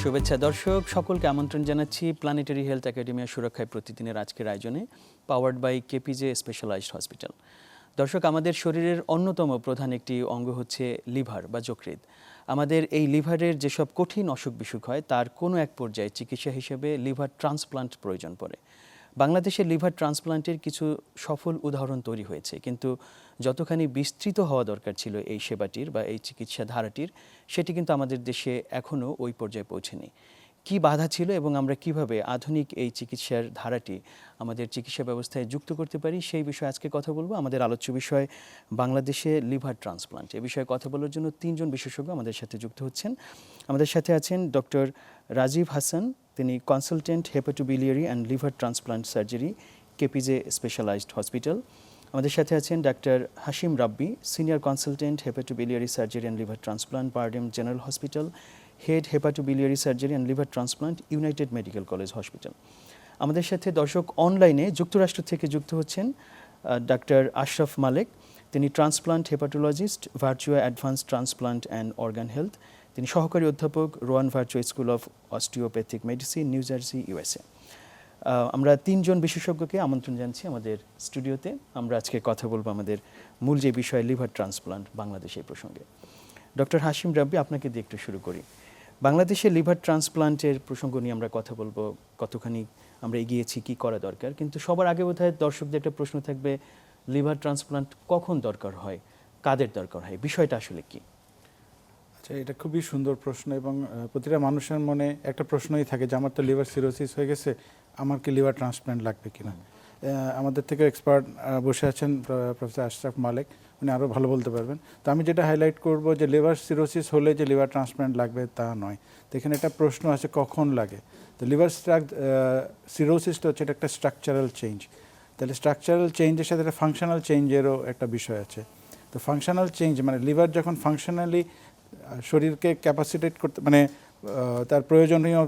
শুভেচ্ছা দর্শক, সকলকে আমন্ত্রণ জানাচ্ছি প্ল্যানেটারি হেলথ একাডেমিয়া সুরক্ষায় প্রতিদিনের আজকের আয়োজনে, powered by KPJ Specialised Hospital. দর্শক, আমাদের শরীরের অন্যতম প্রধান একটি অঙ্গ হচ্ছে লিভার বা যকৃৎ। আমাদের এই লিভারের যেসব কঠিন অসুখ বিসুখ হয় তার কোনো এক পর্যায়ে চিকিৎসা হিসেবে লিভার ট্রান্সপ্লান্ট প্রয়োজন পড়ে। বাংলাদেশের লিভার ট্রান্সপ্লান্টের কিছু সফল উদাহরণ তৈরি হয়েছে, কিন্তু যতখানি বিস্তৃত হওয়া দরকার ছিল এই সেবাটির বা এই চিকিৎসা ধারাটির, সেটি কিন্তু আমাদের দেশে এখনও ওই পর্যায়ে পৌঁছেনি। কি বাধা ছিল এবং আমরা কিভাবে আধুনিক এই চিকিৎসার ধারাটি আমাদের চিকিৎসা ব্যবস্থায় যুক্ত করতে পারি, সেই বিষয়ে আজকে কথা বলবো। আমাদের আলোচ্য বিষয় বাংলাদেশে লিভার ট্রান্সপ্লান্ট। এ বিষয়ে কথা বলার জন্য তিনজন বিশেষজ্ঞ আমাদের সাথে যুক্ত হচ্ছেন। আমাদের সাথে আছেন ডক্টর রাজীব হাসান, তিনি consultant hepatobiliary and liver transplant surgery, KPJ Specialised Hospital. আমাদের সাথে আছেন ডাক্তার Hashim Rabbi, senior consultant hepatobiliary surgery and liver transplant, BIRDEM General Hospital, head hepatobiliary surgery and liver transplant, United Medical College Hospital. আমাদের সাথে দর্শক অনলাইনে যুক্তরাষ্ট্র থেকে যুক্ত হচ্ছেন ডাক্তার আশরাফ মালেক, তিনি transplant hepatologist, Virtua advance transplant and organ health. তিনি সহকারী অধ্যাপক, Rowan Virtua school of osteopathic medicine, New Jersey, USA. আমরা তিনজন বিশেষজ্ঞকে আমন্ত্রণ জানাচ্ছি আমাদের স্টুডিওতে। আমরা আজকে কথা বলবো আমাদের মূল যে বিষয় লিভার ট্রান্সপ্লান্ট বাংলাদেশের প্রসঙ্গে। ডক্টর হাশিম রাব্বি, আপনাকে দিয়ে একটু শুরু করি। বাংলাদেশে লিভার ট্রান্সপ্লান্টের প্রসঙ্গ নিয়ে আমরা কথা বলবো, কতখানি আমরা এগিয়েছি, কি করা দরকার। কিন্তু সবার আগে বোধহয় দর্শকদের একটা প্রশ্ন থাকবে, লিভার ট্রান্সপ্লান্ট কখন দরকার হয়, কাদের দরকার হয়, বিষয়টা আসলে কি? আচ্ছা, এটা খুবই সুন্দর প্রশ্ন এবং প্রতিটা মানুষের মনে একটা প্রশ্নই থাকে যে আমার তো লিভার সিরোসিস হয়ে গেছে, আমার কি লিভার ট্রান্সপ্লান্ট লাগবে কিনা। আমাদের থেকে এক্সপার্ট বসে আছেন প্রফেসর আশরাফ মালেক, উনি আরও ভালো বলতে পারবেন। তো আমি যেটা হাইলাইট করব যে লিভার সিরোসিস হলে যে লিভার ট্রান্সপ্লান্ট লাগবে তা নয়। তো এখানে একটা প্রশ্ন আছে কখন লাগে। তো লিভার সিরোসিসটা হচ্ছে এটা একটা স্ট্রাকচারাল চেঞ্জ। তাহলে স্ট্রাকচারাল চেঞ্জের সাথে একটা ফাংশনাল চেঞ্জেরও একটা বিষয় আছে। তো ফাংশনাল চেঞ্জ মানে লিভার যখন ফাংশনালি শরীরকে ক্যাপাসিটেট করতে মানে তার প্রয়োজনীয়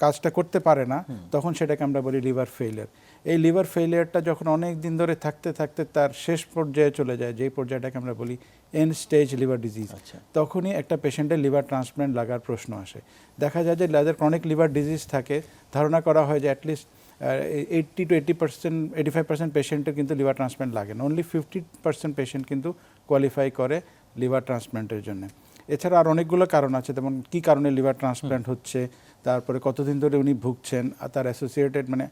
কাজটা করতে পারে না, তখন সেটাকে আমরা বলি লিভার ফেইলিয়ার। এই লিভার ফেইলিয়ারটা যখন অনেক দিন ধরে থাকতে থাকতে তার শেষ পর্যায়ে চলে যায়, যেই পর্যায়টাকে আমরা বলি এন্ড স্টেজ লিভার ডিজিজ, তখনই একটা পেশেন্টের লিভার ট্রান্সপ্লান্ট লাগার প্রশ্ন আসে। দেখা যায় যে যাদের ক্রনিক লিভার ডিজিজ থাকে, ধারণা করা হয় যে অ্যাটলিস্ট 80 to 80%, 85% পেশেন্টের কিন্তু লিভার ট্রান্সপ্লান্ট লাগে না। অনলি 50% পেশেন্ট কিন্তু কোয়ালিফাই করে লিভার ট্রান্সপ্লান্টের জন্য। এছাড়া আর অনেকগুলো কারণ আছে, যেমন কী কারণে লিভার ট্রান্সপ্লান্ট হচ্ছে, তারপরে কতদিন ধরে উনি ভুগছেন, আর তার অ্যাসোসিয়েটেড মানে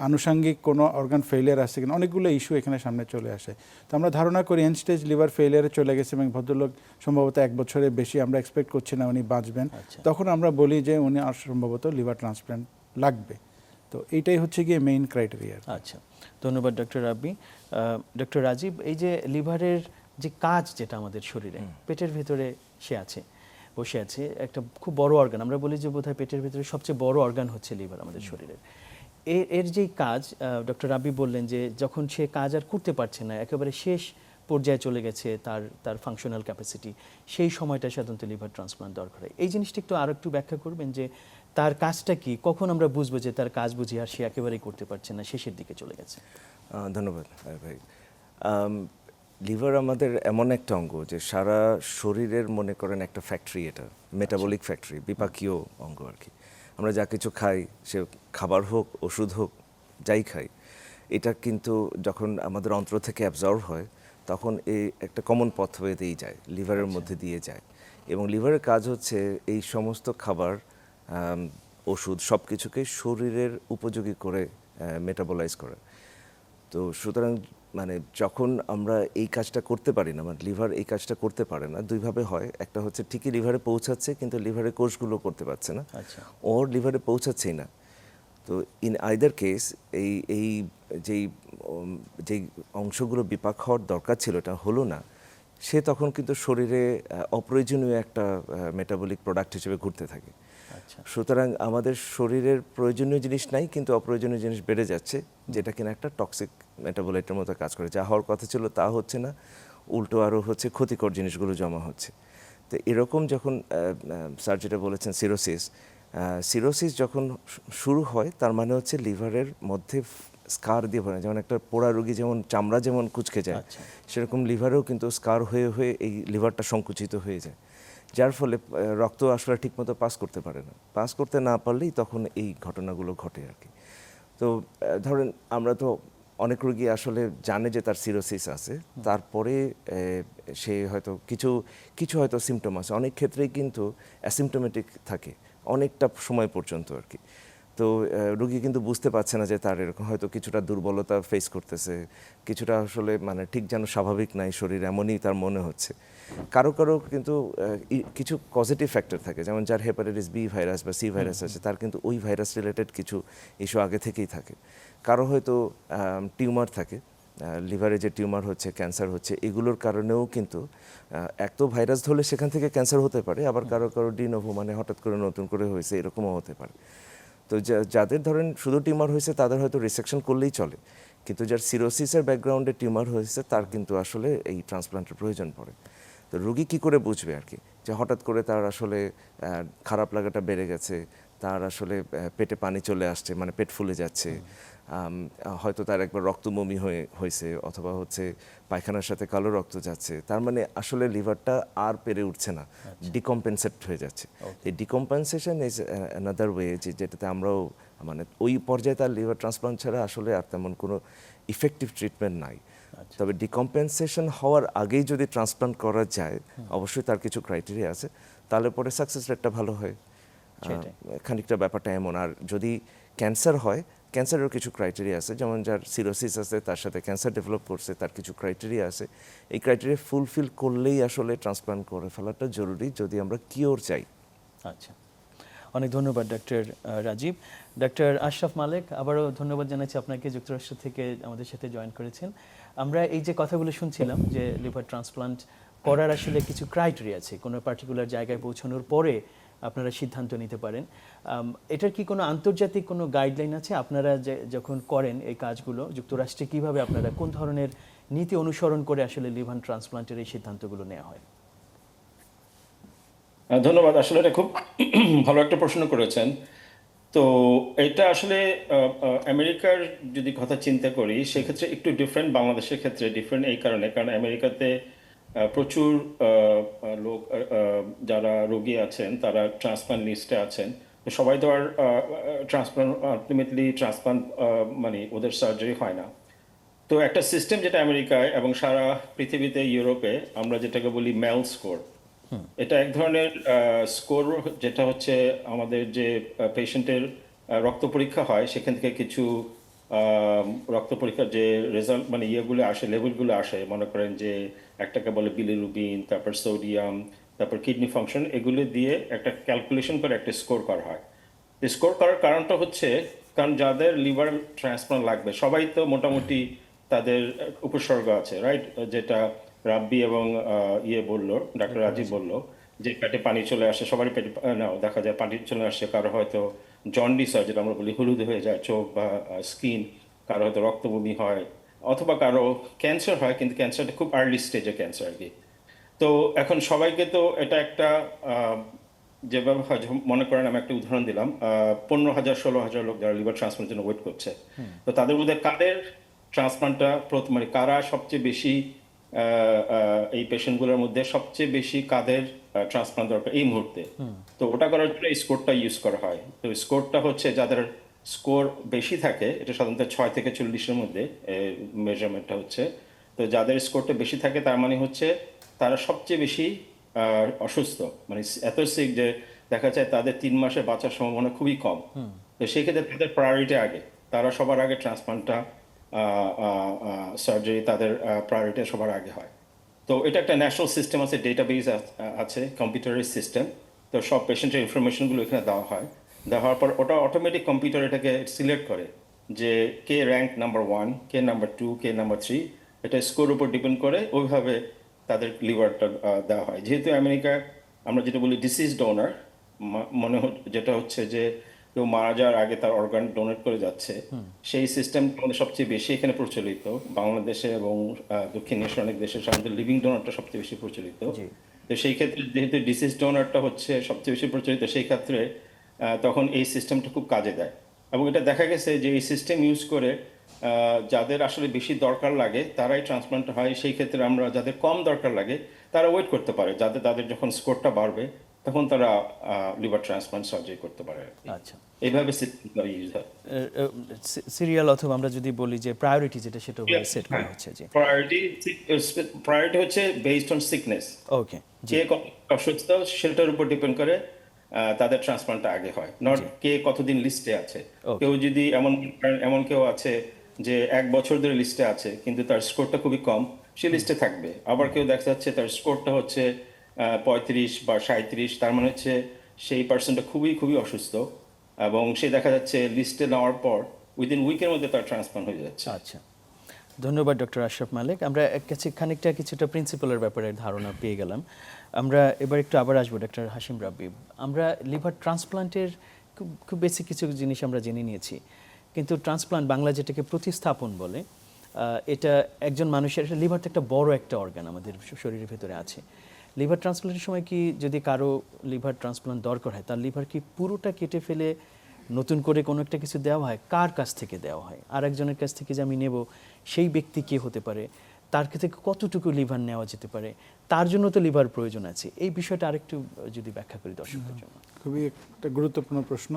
আনুষঙ্গিক কোনো অর্গান ফেলিয়ার আছে কিনা, অনেকগুলো ইস্যু এখানে সামনে চলে আসে। তো আমরা ধারণা করি এন্ড স্টেজ লিভার ফেলিয়ারে চলে গেছে এবং ভদ্রলোক সম্ভবত 1 বছরের বেশি আমরা এক্সপেক্ট করছি না উনি বাঁচবেন, তখন আমরা বলি যে উনি আর সম্ভবত লিভার ট্রান্সপ্লান্ট লাগবে। তো এইটাই হচ্ছে গিয়ে মেইন ক্রাইটেরিয়া। আচ্ছা, ধন্যবাদ ডক্টর রাব্বি। ডক্টর রাজীব, এই যে লিভারের যে কাজ, যেটা আমাদের শরীরে পেটের ভেতরে বসে আছে, একটা খুব বড় অর্গান, আমরা বলি যে বোধহয় পেটের ভেতরে সবচেয়ে বড় অর্গান হচ্ছে লিভার আমাদের শরীরের। এর যেই কাজ, ডক্টর রাব্বি বললেন যে যখন সে কাজ আর করতে পারছে না, একেবারে শেষ পর্যায়ে চলে গেছে তার ফাংশনাল ক্যাপাসিটি, সেই সময়টা সাধারণত লিভার ট্রান্সপ্লান্ট দরকার হয়। এই জিনিসটা আরও একটু ব্যাখ্যা করবেন যে তার কাজটা কি, কখন আমরা বুঝবো যে তার কাজ বুঝি আর সে একেবারেই করতে পারছে না, শেষের দিকে চলে গেছে? ধন্যবাদ ভাই। লিভার আমাদের এমন একটা অঙ্গ যে সারা শরীরের মনে করেন একটা ফ্যাক্টরি, এটা মেটাবলিক ফ্যাক্টরি, বিপাকীয় অঙ্গ আর কি। আমরা যা কিছু খাই, সে খাবার হোক, ওষুধ হোক, যাই খাই, এটা কিন্তু যখন আমাদের অন্ত্র থেকে অ্যাবজর্ব হয়, তখন এই একটা কমন পথওয়ে দিয়েই যায়, লিভারের মধ্যে দিয়ে যায়। এবং লিভারের কাজ হচ্ছে এই সমস্ত খাবার, ওষুধ সব কিছুকে শরীরের উপযোগী করে মেটাবলাইজ করা। তো সুতরাং মানে যখন আমরা এই কাজটা করতে পারি না, মানে লিভার এই কাজটা করতে পারে না, দুইভাবে হয়। একটা হচ্ছে ঠিকই লিভারে পৌঁছাচ্ছে কিন্তু লিভারের কোষগুলো করতে পারছে না, ওর লিভারে পৌঁছাচ্ছেই না। তো ইন আইদার কেস এই যেই অংশগুলো বিপাক হওয়ার দরকার ছিল এটা হলো না, সে তখন কিন্তু শরীরে অপ্রয়োজনীয় একটা মেটাবলিক প্রোডাক্ট হিসেবে ঘুরতে থাকে। সুতরাং আমাদের শরীরের প্রয়োজনীয় জিনিস নাই, কিন্তু অপ্রয়োজনীয় জিনিস বেড়ে যাচ্ছে, যেটা কিনা একটা টক্সিক মেটাবলাইটের মতো কাজ করে। যা হওয়ার কথা ছিল তা হচ্ছে না, উল্টো আরও হচ্ছে ক্ষতিকর জিনিসগুলো জমা হচ্ছে। তো এরকম যখন স্যার যেটা বলেছেন সিরোসিস যখন শুরু হয়, তার মানে হচ্ছে লিভারের মধ্যে স্কার দিয়ে ভরে, যেমন একটা পোড়া রোগী যেমন চামড়া যেমন কুঁচকে যায়, সেরকম লিভারেও কিন্তু স্কার হয়ে হয়ে এই লিভারটা সংকুচিত হয়ে যায়। যার ফলে রক্ত আসলে ঠিকমতো পাস করতে পারে না, পাস করতে না পারলেই তখন এই ঘটনাগুলো ঘটে আর কি। তো ধরেন আমরা তো অনেক রোগী আসলে জানে যে তার সিরোসিস আছে, তারপরে সে হয়তো কিছু কিছু হয়তো সিমটম আছে, অনেক ক্ষেত্রেই কিন্তু অ্যাসিমটোমেটিক থাকে অনেকটা সময় পর্যন্ত আর কি। তো রোগী কিন্তু বুঝতে পারছে না যে তার এরকম হয়তো কিছুটা দুর্বলতা ফেস করতেছে, কিছুটা আসলে মানে ঠিক যেন স্বাভাবিক নাই শরীর, এমনই তার মনে হচ্ছে। কারো কারো কিন্তু কিছু পজিটিভ ফ্যাক্টর থাকে, যেমন যার হেপাটাইটিস বি ভাইরাস বা সি ভাইরাস আছে তার কিন্তু ওই ভাইরাস রিলেটেড কিছু ইস্যু আগে থেকেই থাকে। কারো হয়তো টিউমার থাকে, লিভারে যে টিউমার হচ্ছে, ক্যান্সার হচ্ছে, এগুলোর কারণেও কিন্তু এক তো ভাইরাস ধরলে সেখান থেকে ক্যান্সার হতে পারে, আবার কারো কারো ডিনোভো মানে হঠাৎ করে নতুন করে হয়েছে এরকমও হতে পারে। তো যাদের ধরেন শুধু টিউমার হয়েছে তাদের হয়তো রিসেকশন করলেই চলে, কিন্তু যার সিরোসিসের ব্যাকগ্রাউন্ডে টিউমার হয়েছে তার কিন্তু আসলে এই ট্রান্সপ্লান্টের প্রয়োজন পড়ে। তো রোগী কী করে বুঝবে আর কি যে হঠাৎ করে তার আসলে খারাপ লাগাটা বেড়ে গেছে, তার আসলে পেটে পানি চলে আসছে, মানে পেট ফুলে যাচ্ছে, হয়তো তার একবার রক্তবমি হয়েছে, অথবা হচ্ছে পায়খানার সাথে কালো রক্ত যাচ্ছে, তার মানে আসলে লিভারটা আর পেরে উঠছে না, ডিকম্পেনসেট হয়ে যাচ্ছে। এই ডিকম্পেনসেশন ইজ অ্যানাদার ওয়ে, যেটাতে আমরাও মানে ওই পর্যায়ে তার লিভার ট্রান্সপ্লান্ট ছাড়া আসলে আর তেমন কোনো ইফেক্টিভ ট্রিটমেন্ট নাই। তবে ডিকম্পেনসেশন হওয়ার আগেই যদি ট্রান্সপ্লান্ট করা যায়, অবশ্যই তার কিছু ক্রাইটেরিয়া আছে, তাহলে পরে সাকসেস রেটটা ভালো হয়। খানিকটা ব্যাপারটা এমন। আর যদি ক্যান্সার হয়, ক্যান্সারেরও কিছু ক্রাইটেরিয়া আছে, যেমন যার সিরোসিস আছে তার সাথে ক্যান্সার ডেভেলপ করছে, তার কিছু ক্রাইটেরিয়া আছে। এই ক্রাইটেরিয়া ফুলফিল করলেই আসলে ট্রান্সপ্লান্ট করে ফেলাটা জরুরি যদি আমরা কিওর চাই। আচ্ছা, অনেক ধন্যবাদ ডক্টর রাজীব। ডক্টর আশরাফ মালেক, আবারও ধন্যবাদ জানাচ্ছি আপনাকে, যুক্তরাষ্ট্র থেকে আমাদের সাথে জয়েন করেছেন। আমরা এই যে কথাগুলো শুনছিলাম যে লিভার ট্রান্সপ্লান্ট করার আসলে কিছু ক্রাইটেরিয়া আছে, কোনো পার্টিকুলার জায়গায় পৌঁছানোর পরে আপনারা সিদ্ধান্ত নিতে পারেন। এটার কি কোনো আন্তর্জাতিক কোনো গাইডলাইন আছে? আপনারা যখন করেন এই কাজগুলো যুক্তরাষ্ট্রে, কিভাবে আপনারা কোন ধরনের নীতি অনুসরণ করে আসলে লিভার ট্রান্সপ্লান্টের এই সিদ্ধান্তগুলো নেওয়া হয়? ধন্যবাদ। আসলে এটা খুব ভালো একটা প্রশ্ন করেছেন। তো এটা আসলে আমেরিকার যদি কথা চিন্তা করি সেক্ষেত্রে একটু ডিফারেন্ট, বাংলাদেশের ক্ষেত্রে ডিফারেন্ট এই কারণে, কারণ আমেরিকাতে প্রচুর লোক যারা রোগী আছেন তারা ট্রান্সপ্লান্ট লিস্টে আছেন। তো সবাই তো আর ট্রান্সপ্লান্ট আলটিমেটলি ট্রান্সপ্লান্ট মানে ওদের সার্জারি হয় না। তো একটা সিস্টেম যেটা আমেরিকায় এবং সারা পৃথিবীতে, ইউরোপে আমরা যেটাকে বলি মেল স্কোর, এটা এক ধরনের স্কোর যেটা হচ্ছে আমাদের যে পেশেন্টের রক্ত পরীক্ষা হয় সেখান থেকে কিছু রক্ত পরীক্ষার যে রেজাল্ট মানে ইয়েগুলো আসে, লেভেলগুলো আসে, মনে করেন যে একটাকে বলে বিলিরুবিন, তারপর সোডিয়াম, তারপর কিডনি ফাংশন, এগুলো দিয়ে একটা ক্যালকুলেশন করে একটা স্কোর করা হয়। স্কোর করার কারণটা হচ্ছে কারণ যাদের লিভার ট্রান্সপ্লান্ট লাগবে সবাই তো মোটামুটি তাদের উপসর্গ আছে, রাইট? যেটা রাব্বি এবং ইয়ে বললো, ডাক্তার রাজীব বললো যে পেটে পানি চলে আসে, সবারই পেটে দেখা যায় পানি চলে আসছে, কারো হয়তো জন্ডিস হয় যেটা আমরা বলি, হলুদ হয়ে যায় চোখ বা স্কিন, কারো হয়তো রক্তবমি হয়, অথবা কারো ক্যান্সার হয়, কিন্তু ক্যান্সারটা খুব আর্লি স্টেজে ক্যান্সার আর কি। তো এখন সবাইকে তো এটা একটা যেভাবে মনে করেন, আমি একটা উদাহরণ দিলাম, 15,000 16,000 লোক যারা লিভার ট্রান্সপ্লান্টের জন্য ওয়েট করছে, তো তাদের মধ্যে কাদের ট্রান্সপ্লান্টটা মানে কারা সবচেয়ে বেশি এই পেশেন্টগুলোর মধ্যে সবচেয়ে বেশি কাদের ট্রান্সপ্লান্ট দরকার এই মুহূর্তে, তো ওটা করার জন্য এই স্কোরটা ইউজ করা হয়। তো স্কোরটা হচ্ছে যাদের স্কোর বেশি থাকে, এটা সাধারণত 6 থেকে 40-এর মধ্যে মেজারমেন্টটা হচ্ছে। তো যাদের স্কোরটা বেশি থাকে তার মানে হচ্ছে তারা সবচেয়ে বেশি অসুস্থ, মানে এত সিক যে দেখা যায় তাদের 3 মাসে বাঁচার সম্ভাবনা খুবই কম। তো সেই ক্ষেত্রে তাদের প্রায়োরিটি আগে, তারা সবার আগে ট্রান্সপ্লান্টটা সার্জারি তাদের প্রায়োরিটি সবার আগে হয়। তো এটা একটা ন্যাশনাল সিস্টেম আছে, ডেটাবেস আছে, কম্পিউটারের সিস্টেম। তো সব পেশেন্টের ইনফরমেশনগুলো এখানে দেওয়া হয়, দেওয়ার পর ওটা অটোমেটিক কম্পিউটার এটাকে সিলেক্ট করে যে কে র্যাঙ্ক নাম্বার 1, কে নাম্বার 2, কে নাম্বার 3, এটা স্কোর উপর ডিপেন্ড করে ওইভাবে তাদের লিভারটা দেওয়া হয়। যেহেতু আমেরিকায় আমরা যেটা বলি ডিসিজ ডোনার, যেটা হচ্ছে যে কেউ মারা যাওয়ার আগে তার অর্গান ডোনেট করে যাচ্ছে, সেই সিস্টেম আমাদের সবচেয়ে বেশি এখানে প্রচলিত বাংলাদেশে এবং দক্ষিণ এশিয়ার অনেক দেশে সাধারণত লিভিং ডোনারটা সবচেয়ে বেশি প্রচলিত। তো সেই ক্ষেত্রে যেহেতু ডিসিজ ডোনারটা হচ্ছে সবচেয়ে বেশি প্রচলিত, সেই ক্ষেত্রে তখন এই সিস্টেমটা খুব কাজে দেয়। এবং এটা দেখা গেছে যে এই সিস্টেম ইউজ করে যাদের আসলে বেশি দরকার লাগে তারাই ট্রান্সপ্লান্ট হয়। সেই ক্ষেত্রে আমরা যাদের কম দরকার লাগে তারা ওয়েট করতে পারে, তাদের যখন স্কোরটা বাড়বে তখন তারা লিভার ট্রান্সপ্লান্ট সার্জারি করতে পারে আর কি। আচ্ছা, এইভাবে ইউজ হয়। সিরিয়াল অথবা আমরা যদি বলি যে প্রায়োরিটি যেটা সেটা সেট করা হচ্ছে যে প্রায়োরিটি হচ্ছে বেসড অন সিকনেস। ওকে, কে কত অসুস্থ সেটার উপর ডিপেন্ড করে তাদের ট্রান্সপ্লান্টটা আগে হয়, নট কে কতদিন লিস্টে আছে। কেউ যদি এমন কেউ আছে যে 1 বছর ধরে লিস্টে আছে কিন্তু তার স্কোরটা খুবই কম, সে লিস্টে থাকবে। আবার কেউ দেখা যাচ্ছে তার স্কোরটা হচ্ছে 35 বা 37, তার মানে হচ্ছে সেই পার্সনটা খুবই খুবই অসুস্থ এবং সে দেখা যাচ্ছে লিস্টে নেওয়ার পর উইদিন উইকের মধ্যে তার ট্রান্সপ্লান্ট হয়ে যাচ্ছে। আচ্ছা, ধন্যবাদ ডক্টর আশরাফ মালিক। আমরা কিছুটা প্রিন্সিপালের ব্যাপারে ধারণা পেয়ে গেলাম। আমরা এবার একটু আবার আসবো ডক্টর হাশিম রাব্বি। আমরা লিভার ট্রান্সপ্লান্টের খুব বেসিক কিছু জিনিস আমরা জেনে নিয়েছি, কিন্তু ট্রান্সপ্লান্ট বাংলা যেটাকে প্রতিস্থাপন বলে, এটা একজন মানুষের লিভার তো একটা বড় একটা অর্গান আমাদের শরীরের ভেতরে আছে। লিভার ট্রান্সপ্লান্টের সময় কি যদি কারো লিভার ট্রান্সপ্লান্ট দরকার হয়, তার লিভার কি পুরোটা কেটে ফেলে নতুন করে কোনো একটা কিছু দেওয়া হয়? কার কাছ থেকে দেওয়া হয়? আর একজনের কাছ থেকে যে আমি নেব সেই ব্যক্তি কে হতে পারে? তার থেকে কতটুকু লিভার নেওয়া যেতে পারে? তার জন্য তো লিভার প্রয়োজন আছে। এই বিষয়টা আরেকটু যদি ব্যাখ্যা করি দর্শকদের জন্য। খুবই একটা গুরুত্বপূর্ণ প্রশ্ন।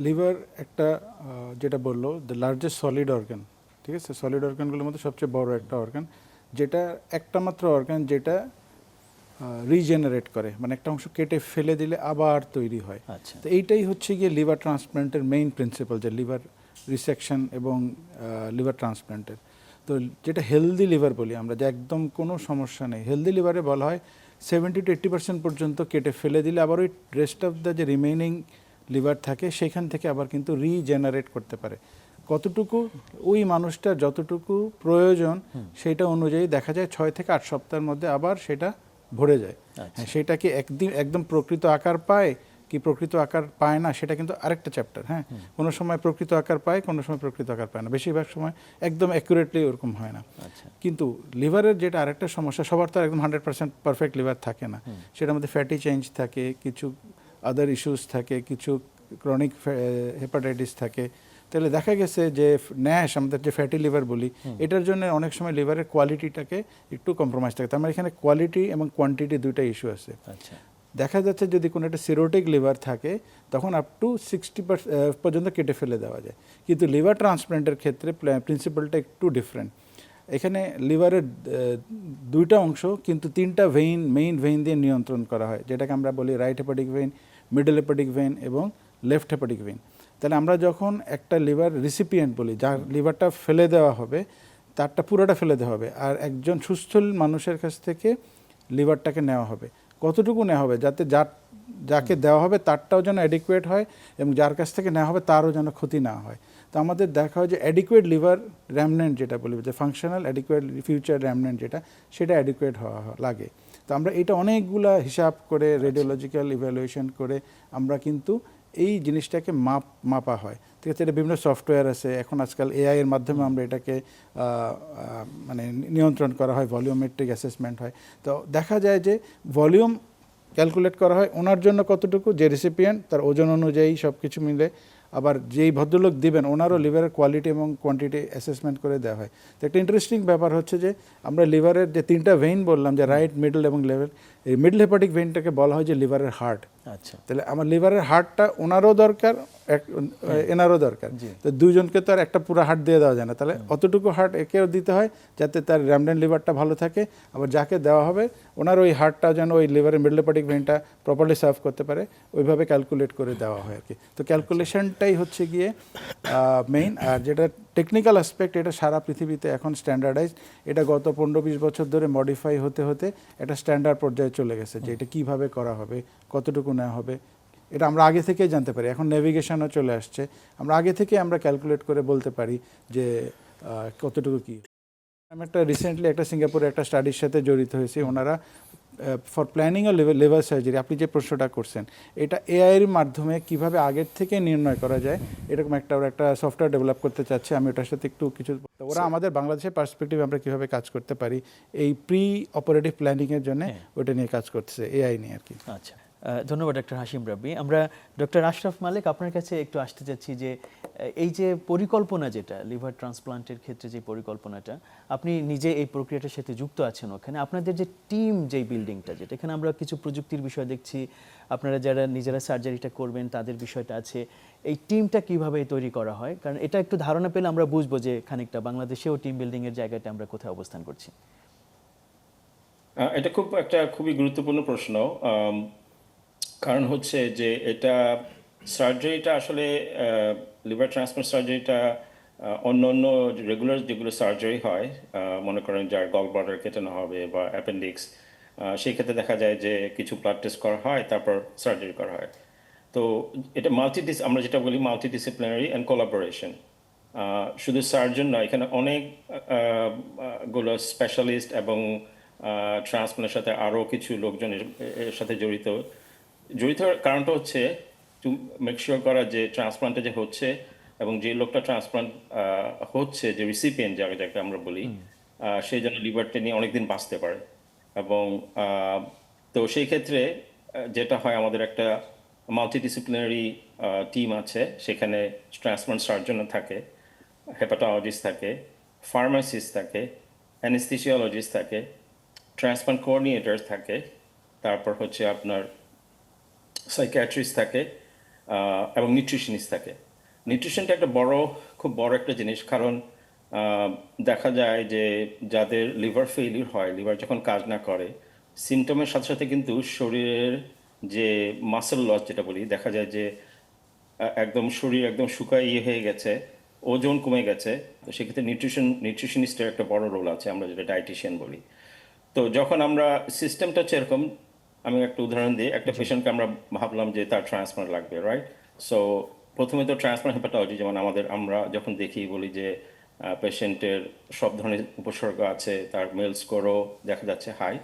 লিভার একটা যেটা বললো দ্য লার্জেস্ট সলিড অর্গান, ঠিক আছে? সলিড অর্গানগুলোর মধ্যে সবচেয়ে বড় একটা অর্গান, যেটা একটা মাত্র অর্গান যেটা রিজেনারেট করে, মানে একটা অংশ কেটে ফেলে দিলে আবার তৈরি হয়। আচ্ছা, তো এইটাই হচ্ছে গিয়ে লিভার ট্রান্সপ্লান্টের মেইন প্রিন্সিপাল, যে লিভার রিসেকশন এবং লিভার ট্রান্সপ্লান্টের। তো যেটা হেলদি লিভার বলি আমরা, যে একদম কোনো সমস্যা নেই, হেলদি লিভারে বলা হয় 70 to 80% পর্যন্ত কেটে ফেলে দিলে আবার ওই রেস্ট অফ দ্য যে রিমেইনিং লিভার থাকে সেখান থেকে আবার কিন্তু রিজেনারেট করতে পারে। কতটুকু ওই মানুষটার যতটুকু প্রয়োজন সেটা অনুযায়ী দেখা যায় 6 থেকে 8 সপ্তাহের মধ্যে আবার সেটা ভরে যায়। হ্যাঁ, সেটা কি একদম প্রকৃত আকার পায় কি প্রকৃত আকার পায় না, সেটা কিন্তু আরেকটা চ্যাপ্টার। হ্যাঁ, কোনো সময় প্রকৃত আকার পায়, কোনো সময় প্রকৃত আকার পায় না, বেশিরভাগ সময় একদম অ্যাকুরেটলি ওরকম হয় না। কিন্তু লিভারের যেটা আরেকটা সমস্যা, সবার তো একদম 100% পারফেক্ট লিভার থাকে না, সেটার মধ্যে ফ্যাটি চেঞ্জ থাকে, কিছু আদার ইস্যুস থাকে, কিছু ক্রনিক হেপাটাইটিস থাকে। তাহলে দেখা গেছে যে ন্যাশ, আমাদের যে ফ্যাটি লিভার বলি, এটার জন্য অনেক সময় লিভারের কোয়ালিটিটাকে একটু কম্প্রোমাইজ থাকে। তার মানে এখানে কোয়ালিটি এবং কোয়ান্টিটি দুইটা ইস্যু আছে। আচ্ছা, দেখা যাচ্ছে যদি কোনো একটা সিরোটিক লিভার থাকে তখন আপ টু 60% পর্যন্ত কেটে ফেলে দেওয়া যায়, কিন্তু লিভার ট্রান্সপ্লান্টের ক্ষেত্রে প্রিন্সিপালটা একটু ডিফারেন্ট। এখানে লিভারের দুইটা অংশ কিন্তু 3টা মেইন ভেইন দিয়ে নিয়ন্ত্রণ করা হয়, যেটাকে আমরা বলি right hepatic vein, middle hepatic vein এবং লেফট হেপাটিক ভেইন। তাহলে আমরা যখন একটা লিভার রিসিপিয়েন্ট বলি, যার লিভারটা ফেলে দেওয়া হবে, তারটা পুরোটা ফেলে দেওয়া হবে, আর একজন সুস্থ মানুষের কাছ থেকে লিভারটাকে নেওয়া হবে। কতটুকু নেওয়া হবে যাতে যাকে দেওয়া হবে তারটাও যেন অ্যাডিকুয়েট হয় এবং যার কাছ থেকে নেওয়া হবে তারও যেন ক্ষতি না হয়। তো আমাদের দেখা হয় যে অ্যাডিকুয়েট লিভার র্যামনেন্ট যেটা বলি, যে ফাংশনাল অ্যাডিকুয়েট ফিউচার র্যামনেন্ট যেটা, সেটা অ্যাডিকুয়েট হওয়া লাগে। তো আমরা এটা অনেকগুলা হিসাব করে রেডিওলজিক্যাল ইভ্যালুয়েশন করে আমরা কিন্তু এই জিনিসটাকে মাপা হয়, ঠিক আছে? এটা বিভিন্ন সফটওয়্যার আছে, এখন আজকাল এআই এর মাধ্যমে আমরা এটাকে মানে নিয়ন্ত্রণ করা হয়, ভলিউমেট্রিক অ্যাসেসমেন্ট হয়। তো দেখা যায় যে ভলিউম ক্যালকুলেট করা হয় ওনার জন্য কতটুকু, যে রেসিপিয়েন্ট তার ওজন অনুযায়ী সব কিছু মিলে, আবার যেই ভদ্রলোক দিবেন ওনারও লিভারের কোয়ালিটি এবং কোয়ান্টিটি অ্যাসেসমেন্ট করে দেওয়া হয়। তো একটা ইন্টারেস্টিং ব্যাপার হচ্ছে যে আমরা লিভারের যে 3টা ভেইন বললাম, যে রাইট, মিডল এবং লেভেল, এই মিডল হেপাটিক ভেইনটাকে বলা হয় যে লিভারের হার্ট। আচ্ছা, তাহলে আমার লিভারের হার্টটা ওনারও দরকার, এনারও দরকার। তো দুইজনকে তো আর একটা পুরো হার্ট দিয়ে দেওয়া যায় না, তাহলে অতটুকু হার্ট একেও দিতে হয় যাতে তার র্যামডেন লিভারটা ভালো থাকে, আবার যাকে দেওয়া হবে ওনার ওই হার্টটা যেন ওই লিভারের মিডল হেপাটিক ভেইনটা প্রপারলি সার্ভ করতে পারে, ওইভাবে ক্যালকুলেট করে দেওয়া হয় আর কি। তো ক্যালকুলেশনটাই হচ্ছে গিয়ে মেইন। আর যেটা টেকনিক্যাল অ্যাসপেক্ট, এটা সারা পৃথিবীতে এখন স্ট্যান্ডার্ডাইজড। এটা গত 15-20 বছর ধরে মডিফাই হতে হতে এটা স্ট্যান্ডার্ড পর্যায়ে চলে গেছে, যে এটা কীভাবে করা হবে, কতটুকু নেওয়া হবে, এটা আমরা আগে থেকেই জানতে পারি। এখন নেভিগেশনও চলে আসছে, আমরা আগে থেকে আমরা ক্যালকুলেট করে বলতে পারি যে কতটুকু কী। আমি রিসেন্টলি একটা সিঙ্গাপুরে একটা স্টাডির সাথে জড়িত হয়েছি। ওনারা ফর প্ল্যানিং ও লিভার সার্জারি, আপনি যে প্রশ্নটা করছেন, এটা এআইয়ের মাধ্যমে কিভাবে আগের থেকে নির্ণয় করা যায়, এরকম ওরা একটা সফটওয়্যার ডেভেলপ করতে চাচ্ছে। আমি ওটার সাথে একটু কিছু, ওরা আমাদের বাংলাদেশের পার্সপেক্টিভ আমরা কীভাবে কাজ করতে পারি এই প্রি অপারেটিভ প্ল্যানিংয়ের জন্য ওটা নিয়ে কাজ করতেছে, এআই নিয়ে আর কি। আচ্ছা, ধন্যবাদ ডক্টর হাশিম রাব্বি। আমরা ডক্টর আশরাফ মালিক আপনার কাছে একটু আসতে চাচ্ছি যে এই যে পরিকল্পনা যেটা লিভার ট্রান্সপ্লান্টের ক্ষেত্রে যে পরিকল্পনাটা, আপনি নিজে এই প্রক্রিয়াটার সাথে যুক্ত আছেন ওখানে, আপনাদের যে টিম যেই বিল্ডিংটা যেটা এখানে আমরা কিছু প্রযুক্তির বিষয় দেখছি, আপনারা যারা নিজেরা সার্জারিটা করবেন তাদের বিষয়টা আছে, এই টিমটা কিভাবে তৈরি করা হয়, কারণ এটা একটু ধারণা পেলে আমরা বুঝবো যে খানিকটা বাংলাদেশেও টিম বিল্ডিংয়ের জায়গাটা আমরা কোথায় অবস্থান করছি। এটা খুবই গুরুত্বপূর্ণ প্রশ্ন। কারণ হচ্ছে যে এটা সার্জারিটা আসলে লিভার ট্রান্সপ্লান্ট সার্জারিটা অন্য অন্য রেগুলার যেগুলো সার্জারি হয়, মনে করেন যার গল ব্লাডার কেটানো হবে বা অ্যাপেন্ডিক্স, সেই ক্ষেত্রে দেখা যায় যে কিছু ব্লাড টেস্ট করা হয়, তারপর সার্জারি করা হয়। তো এটা আমরা যেটা বলি মাল্টিডিসিপ্লিনারি অ্যান্ড কোলাবোরেশন। শুধু সার্জন নয়, এখানে অনেক গুলো স্পেশালিস্ট এবং ট্রান্সপ্লান্টের সাথে আরও কিছু লোকজন এর সাথে জড়িত হওয়ার কারণটা হচ্ছে টু মেক শিওর করা যে ট্রান্সপ্লান্টে যে হচ্ছে এবং যে লোকটা ট্রান্সপ্লান্ট হচ্ছে, যে রিসিপিয়েন্ট যাকে আমরা বলি, সেই জন্য লিভারটা নিয়ে অনেকদিন বাঁচতে পারে। এবং তো সেই ক্ষেত্রে যেটা হয়, আমাদের একটা মাল্টিডিসিপ্লিনারি টিম আছে, সেখানে ট্রান্সপ্লান্ট সার্জন থাকে, হেপাটোলজিস্ট থাকে, ফার্মাসিস্ট থাকে, অ্যানেস্থেসিওলজিস্ট থাকে, ট্রান্সপ্লান্ট কোঅর্ডিনেটর থাকে, তারপর হচ্ছে আপনার সাইকিয়াট্রিস্ট থাকে, এবং নিউট্রিশনিস্ট থাকে। নিউট্রিশনটা খুব বড় একটা জিনিস, কারণ দেখা যায় যে যাদের লিভার ফেইলিউর হয়, লিভার যখন কাজ না করে, সিমটমের সাথে সাথে কিন্তু শরীরের যে মাসেল লস যেটা বলি, দেখা যায় যে একদম শরীর একদম শুকায় হয়ে গেছে, ওজন কমে গেছে। তো সেক্ষেত্রে নিউট্রিশনিস্টের একটা বড় রোল আছে, আমরা যেটা ডায়েটিশিয়ান বলি। তো যখন আমরা সিস্টেমটা হচ্ছে এরকম, আমি একটা উদাহরণ দিই। একটা পেশেন্টকে আমরা ভাবলাম যে তার ট্রান্সপ্লান্ট লাগবে, রাইট? সো প্রথমে তো ট্রান্সপ্লান্ট হেপাটোলজি, যেমন আমরা যখন দেখি বলি যে পেশেন্টের সব ধরনের উপসর্গ আছে, তার মেল স্কোরও দেখা যাচ্ছে হাই,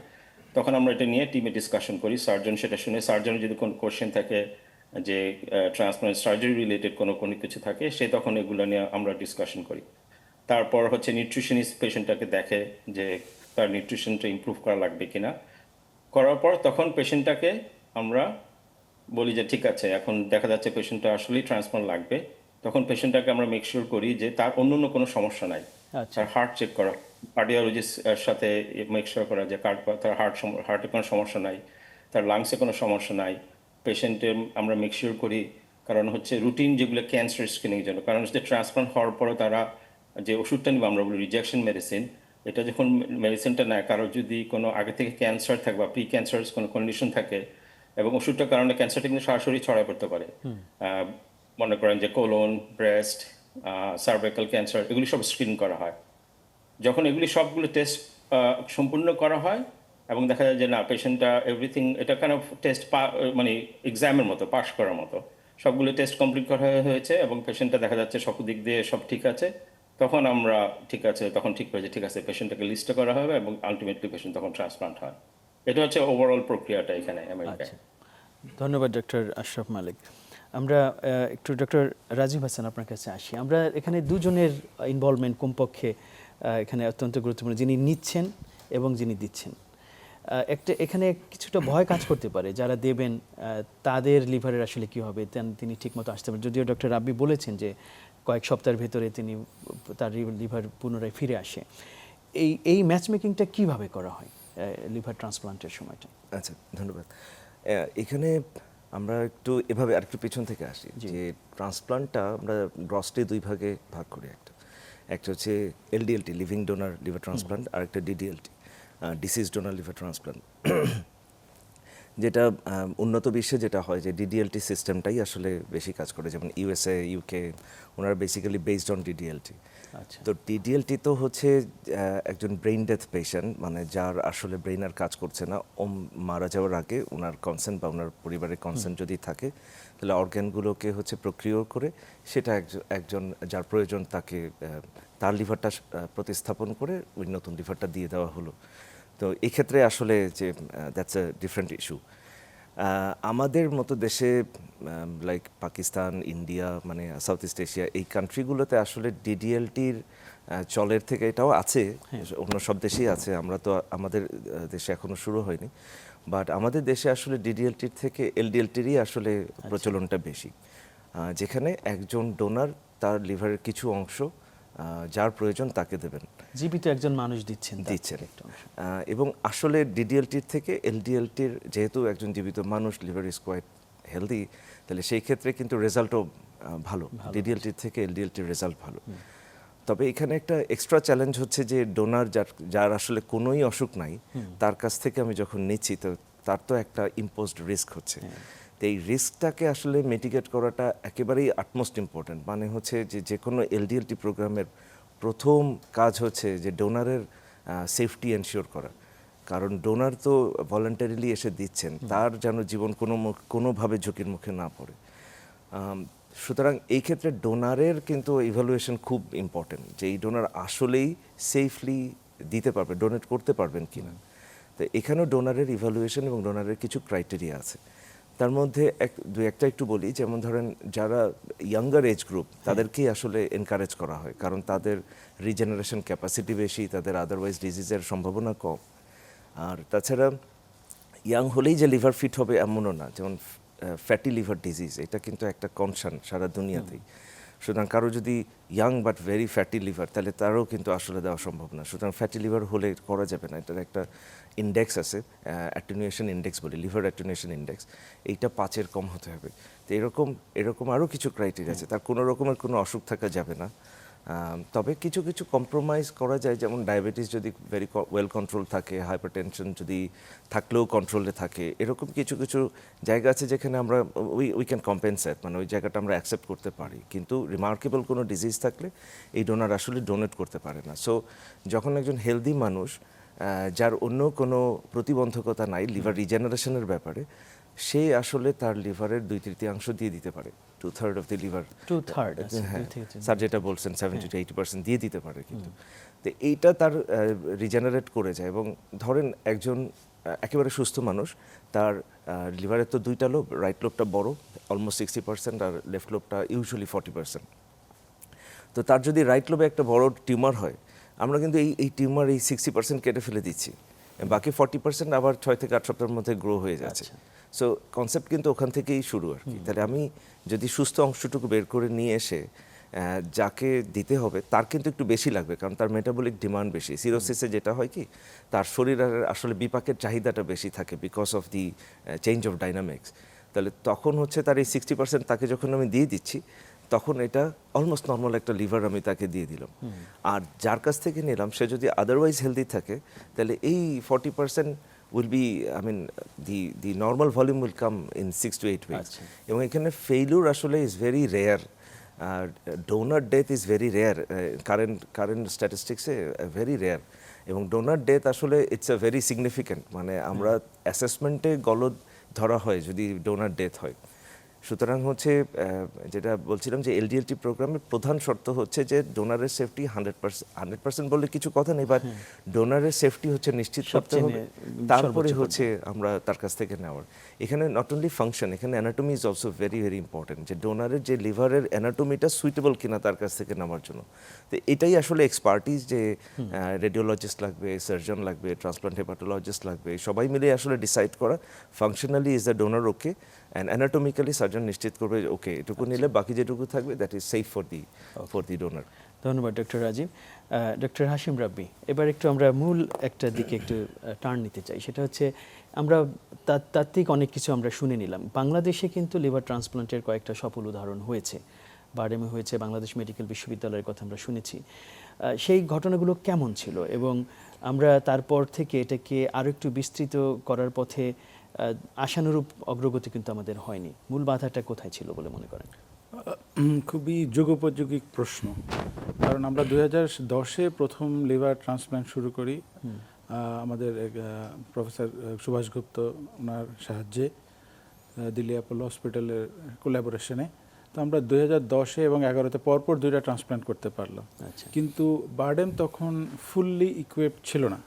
তখন আমরা এটা নিয়ে টিমে ডিসকাশন করি। সার্জন সেটা শুনে, সার্জনের যদি কোনো কোশ্চেন থাকে যে ট্রান্সপ্লান্ট সার্জারি রিলেটেড কোনো কিছু থাকে, সে তখন এগুলো নিয়ে আমরা ডিসকাশন করি। তারপর হচ্ছে নিউট্রিশনিস্ট পেশেন্টটাকে দেখে যে তার নিউট্রিশনটা ইমপ্রুভ করা লাগবে কিনা। করার পর তখন পেশেন্টটাকে আমরা বলি যে ঠিক আছে, এখন দেখা যাচ্ছে পেশেন্টটা আসলেই ট্রান্সপ্লান্ট লাগবে। তখন পেশেন্টটাকে আমরা মেক শিওর করি যে তার অন্য কোনো সমস্যা নাই। আচ্ছা। তার হার্ট চেক করা, কার্ডিওলজিস্টের সাথে মেক শিওর করা যে তার হার্টে কোনো সমস্যা নাই, তার লাংসে কোনো সমস্যা নাই। পেশেন্টের আমরা মেক শিওর করি, কারণ হচ্ছে রুটিন যেগুলো ক্যান্সার স্ক্রিনিংয়ের জন্য, কারণ হচ্ছে ট্রান্সপ্লান্ট হওয়ার পরও তারা যে ওষুধটা নেবে, আমরা বলি রিজেকশন মেডিসিন, এটা যখন মেডিসিনটা নেয়, কারো যদি কোনো আগে থেকে ক্যান্সার থাকে বা প্রি ক্যান্সারাস কোনো কন্ডিশন থাকে, এবং ওষুধটার কারণে ক্যান্সারটা কিন্তু সরাসরি ছড়ায় পড়তে পারে। মনে করেন যে কোলন, ব্রেস্ট, সার্ভাইকাল ক্যান্সার, এগুলি সব স্ক্রিন করা হয়। যখন এগুলি সবগুলো টেস্ট সম্পূর্ণ করা হয় এবং দেখা যায় যে না, পেশেন্টটা এভরিথিং, এটা কেন টেস্ট মানে এক্সামের মতো, পাস করার মতো সবগুলো টেস্ট কমপ্লিট করা হয়েছে এবং পেশেন্টটা দেখা যাচ্ছে সব দিক দিয়ে সব ঠিক আছে, তখন আমরা তখন ঠিক হয়েছে, ঠিক আছে, পেশেন্টটাকে লিস্ট করা হবে এবং আলটিমেটলি পেশেন্ট তখন ট্রান্সপ্লান্ট হয়। এটা হচ্ছে ওভারঅল প্রক্রিয়াটা এখানে আমেরিকায়। আচ্ছা, ধন্যবাদ ডক্টর আশরাফ মালিক। আমরা একটু ডক্টর রাজীব হাসান আপনার কাছে আসি। আমরা এখানে দুজনের ইনভলভমেন্ট কমপক্ষে এখানে অত্যন্ত গুরুত্বপূর্ণ, যিনি নিচ্ছেন এবং যিনি দিচ্ছেন। এখানে কিছুটা ভয় কাজ করতে পারে যারা দেবেন তাদের লিভারের আসলে কি হবে, তিনি ঠিকমতো আসতে পারেন। যদিও ডক্টর রাব্বি বলেছেন যে কয়েক সপ্তাহের ভেতরে তার লিভার পুনরায় ফিরে আসে। এই ম্যাচ মেকিংটা কীভাবে করা হয় লিভার ট্রান্সপ্লান্টের সময়টা? আচ্ছা, ধন্যবাদ। এখানে আমরা একটু এভাবে আরেকটু পেছন থেকে আসি যে ট্রান্সপ্লান্টটা আমরা গ্রসলি দুই ভাগে ভাগ করি। একটা হচ্ছে এলডিএলটি, লিভিং ডোনার লিভার ট্রান্সপ্লান্ট, আর একটা ডিডিএলটি, ডিসিজ ডোনার লিভার ট্রান্সপ্লান্ট। যেটা উন্নত বিশ্বে যেটা হয় যে ডিডিএলটি সিস্টেমটাই আসলে বেশি কাজ করে, যেমন ইউএসএ, ইউকে, ওনারা বেসিক্যালি বেসড অন ডিডিএলটি। আচ্ছা। তো ডিডিএলটি তো হচ্ছে একজন ব্রেইন ডেথ পেশেন্ট, মানে যার আসলে ব্রেইন আর কাজ করছে না, মারা যাওয়ার আগে ওনার কনসেন্ট বা ওনার পরিবারের কনসেন্ট যদি থাকে, তাহলে অর্গ্যানগুলোকে হচ্ছে প্রক্রিয়া করে সেটা একজন যার প্রয়োজন তাকে তার লিভারটা প্রতিস্থাপন করে ওই নতুন লিভারটা দিয়ে দেওয়া হলো। তো এক্ষেত্রে আসলে যে দ্যাটস এ ডিফারেন্ট ইস্যু। আমাদের মতো দেশে লাইক পাকিস্তান, ইন্ডিয়া, মানে সাউথ ইস্ট এশিয়া, এই কান্ট্রিগুলোতে আসলে ডিডিএলটির চলের থেকে এটাও আছে, অন্য সব দেশেই আছে, আমরা তো আমাদের দেশে এখনো শুরু হয়নি। বাট আমাদের দেশে আসলে ডিডিএলটির থেকে এলডিএলটিরই আসলে প্রচলনটা বেশি, যেখানে একজন ডোনার তার লিভারের কিছু অংশ যার প্রয়োজন তাকে দেবেন, জীবিত একজন মানুষ দিচ্ছেন একটা অংশ। এবং আসলে ডিডিএলটির থেকে এলডিএলটির, যেহেতু একজন জীবিত মানুষ, লিভার ইজ কোয়াইট হেলদি, তাহলে সেই ক্ষেত্রে কিন্তু রেজাল্টও ভালো, ডিডিএলটির থেকে এলডিএলটির রেজাল্ট ভালো। তবে এখানে একটা এক্সট্রা চ্যালেঞ্জ হচ্ছে যে ডোনার যার আসলে কোনোই অসুখ নাই, তার কাছ থেকে আমি যখন নিচ্ছি তো তার তো একটা ইম্পোজড রিস্ক হচ্ছে। তো এই রিস্কটাকে আসলে মিটিগেট করাটা একেবারেই আটমোস্ট ইম্পর্ট্যান্ট। মানে হচ্ছে যে কোনো এলডিএলটি প্রোগ্রামের প্রথম কাজ হচ্ছে যে ডোনারের সেফটি এনশিওর করা, কারণ ডোনার তো ভলান্টারিলি এসে দিচ্ছেন, তার যেন জীবন কোনোভাবে ঝুঁকির মুখে না পড়ে। সুতরাং এই ক্ষেত্রে ডোনারের কিন্তু ইভ্যালুয়েশন খুব ইম্পর্টেন্ট, যে এই ডোনার আসলেই সেফলি দিতে পারবে, ডোনেট করতে পারবেন কিনা। তো এখানেও ডোনারের ইভ্যালুয়েশন এবং ডোনারের কিছু ক্রাইটেরিয়া আছে। তার মধ্যে একটা একটু বলি, যেমন ধরেন যারা ইয়াঙ্গার এজ গ্রুপ তাদেরকেই আসলে এনকারেজ করা হয়, কারণ তাদের রিজেনারেশন ক্যাপাসিটি বেশি, তাদের আদারওয়াইজ ডিজিজের সম্ভাবনা কম। আর তাছাড়া ইয়াং হলেই যে লিভার ফিট হবে এমনও না, যেমন ফ্যাটি লিভার ডিজিজ এটা কিন্তু একটা কনসার্ন সারা দুনিয়াতেই। সুতরাং কারো যদি young but very fatty liver, তাহলে তারও কিন্তু আসলে দেওয়া সম্ভব না। সুতরাং ফ্যাটি লিভার হলে করা যাবে না। এটার একটা ইন্ডেক্স আছে, অ্যাটেনুয়েশন ইন্ডেক্স বলি, লিভার অ্যাটেনুয়েশন ইন্ডেক্স, এইটা 5-এর কম হতে হবে। তো এরকম আরও কিছু ক্রাইটেরিয়া আছে। তার কোনো রকমের কোনো অসুখ থাকা যাবে না। তবে কিছু কিছু কম্প্রোমাইজ করা যায়, যেমন ডায়াবেটিস যদি ভেরি ওয়েল কন্ট্রোল থাকে, হাইপারটেনশন যদি থাকলেও কন্ট্রোলে থাকে, এরকম কিছু কিছু জায়গা আছে যেখানে আমরা উই ক্যান কম্পেনসেট, মানে ওই জায়গাটা আমরা অ্যাকসেপ্ট করতে পারি। কিন্তু রিমার্কেবল কোনো ডিজিজ থাকলে এই ডোনার আসলে ডোনেট করতে পারে না। সো যখন একজন হেলদি মানুষ যার অন্য কোনো প্রতিবন্ধকতা নাই লিভার রিজেনারেশনের ব্যাপারে, সে আসলে তার লিভারের 2/3 দিয়ে দিতে পারে, 2/3 অফ দি লিভার, 2/3 হ্যাঁ স্যার যেটা বলছেন 70 to 80% দিয়ে দিতে পারে। কিন্তু তো এইটা তার রিজেনারেট করে যায়। এবং ধরেন একজন একেবারে সুস্থ মানুষ, তার লিভারের তো 2টা লোব, রাইট লোবটা বড় অলমোস্ট 60%, আর লেফট লোবটা ইউজুয়ালি 40%। তো তার যদি রাইট লোবে একটা বড় টিউমার হয়, আমরা কিন্তু এই টিউমার এই 60% কেটে ফেলে দিচ্ছি, বাকি 40% আবার 6 থেকে 8 সপ্তাহের মধ্যে গ্রো হয়ে যাচ্ছে। সো কনসেপ্ট কিন্তু ওখান থেকেই শুরু আর কি। তাহলে আমি যদি সুস্থ অংশটুকু বের করে নিয়ে এসে যাকে দিতে হবে তার কিন্তু একটু বেশি লাগবে, কারণ তার মেটাবলিক ডিমান্ড বেশি। সিরোসিসে যেটা হয় কি, তার শরীরের আসলে বিপাকের চাহিদাটা বেশি থাকে because of the change of dynamics. তাহলে তখন হচ্ছে তার এই 60% তাকে যখন আমি দিয়ে দিচ্ছি, তখন এটা অলমোস্ট নর্মাল একটা লিভার আমি তাকে দিয়ে দিলাম। আর যার কাছ থেকে নিলাম সে যদি আদারওয়াইজ হেলদি থাকে, তাহলে এই 40% will be, I mean, the normal volume will come in 6 to 8 weeks. এবং এখানে ফেইলিউর আসলে is very rare. Donor death is very rare, current স্ট্যাটিস্টিক্সে ভেরি রেয়ার। এবং ডোনার ডেথ আসলে ইটস আ ভেরি সিগনিফিক্যান্ট, মানে আমরা অ্যাসেসমেন্টে গলদ ধরা হয় যদি ডোনার ডেথ হয়। সুতরাং হচ্ছে যেটা বলছিলাম যে এলডিএলটি প্রোগ্রামের প্রধান শর্ত হচ্ছে যে ডোনারের সেফটি 100% বললে কিছু কথা নেই, বাট ডোনারের সেফটি হচ্ছে নিশ্চিত করতে হবে, তারপরে হচ্ছে আমরা তার কাছ থেকে নেওয়ার। এখানে নট অনলি ফাংশন, এখানে anatomy is also very very important, যে ডোনারের যে লিভারের অ্যানাটমিটা সুইটেবল কিনা তার কাছ থেকে নেওয়ার জন্য। তো এটাই আসলে এক্সপার্টিস, যে রেডিওলজিস্ট লাগবে, সার্জন লাগবে, ট্রান্সপ্লান্ট হেপাটোলজিস্ট লাগবে, সবাই মিলে আসলে ডিসাইড করা functionally is the donor okay, and anatomically surgeon নিশ্চিত করবে ওকে এটুকু নিলে বাকি যেটুকু থাকবে that is safe for the donor. ধন্যবাদ ডক্টর রাজীব। ডক্টর হাশিম রাব্বি, এবার একটু আমরা মূল একটা দিকে একটু টার্ন নিতে চাই, সেটা হচ্ছে আমরা তাত্ত্বিক অনেক কিছু আমরা শুনে নিলাম। বাংলাদেশে কিন্তু লিভার ট্রান্সপ্লান্টের কয়েকটা সফল উদাহরণ হয়েছে, বারডেমে হয়েছে, বাংলাদেশ মেডিকেল বিশ্ববিদ্যালয়ের কথা আমরা শুনেছি। সেই ঘটনাগুলো কেমন ছিল এবং আমরা তারপর থেকে এটাকে আরও একটু বিস্তৃত করার পথে আশানুরূপ অগ্রগতি কিন্তু আমাদের হয়নি। মূল বাধাটা কোথায় ছিল বলে মনে করেন? খুবই যুগোপযোগী প্রশ্ন, কারণ আমরা 2010-এ প্রথম লিভার ট্রান্সপ্লান্ট শুরু করি আমাদের প্রফেসর সুভাষ গুপ্ত ওনার সাহায্যে, দিল্লি অ্যাপোলো হসপিটালের কোলাবোরেশনে। তো আমরা 2010-এ এবং 2011-তে পরপর 2টা ট্রান্সপ্লান্ট করতে পারলাম। কিন্তু বারডেম তখন ফুললি ইকুইপড ছিল না,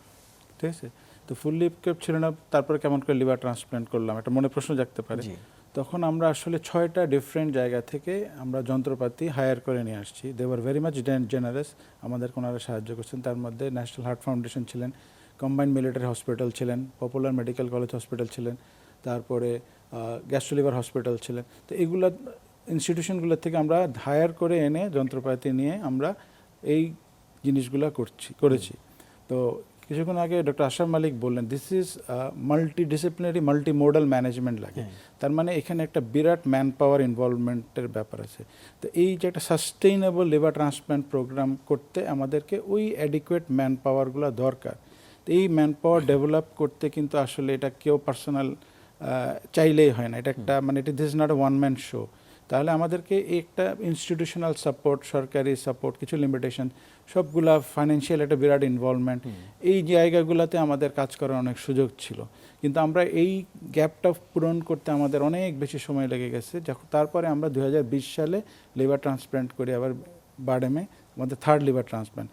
ঠিক আছে? তো ফুললি ইকুইপড ছিল না, তারপরে কেমন করে লিভার ট্রান্সপ্লান্ট করলাম, একটা মনে প্রশ্ন জাগতে পারে। তখন আমরা আসলে 6টা ডিফারেন্ট জায়গা থেকে আমরা যন্ত্রপাতি হায়ার করে নিয়ে আসছি। They were very much generous, আমাদের ওনারা সাহায্য করছেন। তার মধ্যে ন্যাশনাল হার্ট ফাউন্ডেশন ছিলেন, কম্বাইন্ড মিলিটারি হসপিটাল ছিলেন, পপুলার মেডিকেল কলেজ হসপিটাল ছিলেন, তারপরে গ্যাস্ট্রো লিভার হসপিটাল ছিলেন। তো এগুলা ইনস্টিটিউশনগুলো থেকে আমরা হায়ার করে এনে যন্ত্রপাতি নিয়ে আমরা এই জিনিসগুলো করেছি। তো কিছুক্ষণ আগে ডক্টর আশরাফ মালিক বললেন this is multi disciplinary multi modal management লাগে। তার মানে এখানে একটা বিরাট ম্যান পাওয়ার ইনভলভমেন্টের ব্যাপার আছে। তো এই যে একটা সাস্টেইনেবল লিভার ট্রান্সপ্ল্যান্ট প্রোগ্রাম করতে আমাদেরকে ওই অ্যাডিকুয়েট ম্যান পাওয়ারগুলো দরকার। তো এই ম্যান পাওয়ার ডেভেলপ করতে কিন্তু আসলে এটা কেউ পার্সোনাল চাইলেই হয় না, এটা একটা মানে this is not a one man show. তাহলে আমাদেরকে একটা ইনস্টিটিউশনাল সাপোর্ট, সরকারি সাপোর্ট, কিছু লিমিটেশন, সবগুলা ফাইন্যান্সিয়াল একটা বিরাট ইনভলভমেন্ট, এই জায়গাগুলোতে আমাদের কাজ করার অনেক সুযোগ ছিল। কিন্তু আমরা এই গ্যাপটা পূরণ করতে আমাদের অনেক বেশি সময় লেগে গেছে। যখন তারপরে আমরা 2020 সালে লিভার ট্রান্সপ্ল্যান্ট করি আবার বারডেমে, আমাদের 3rd লিভার ট্রান্সপ্ল্যান্ট।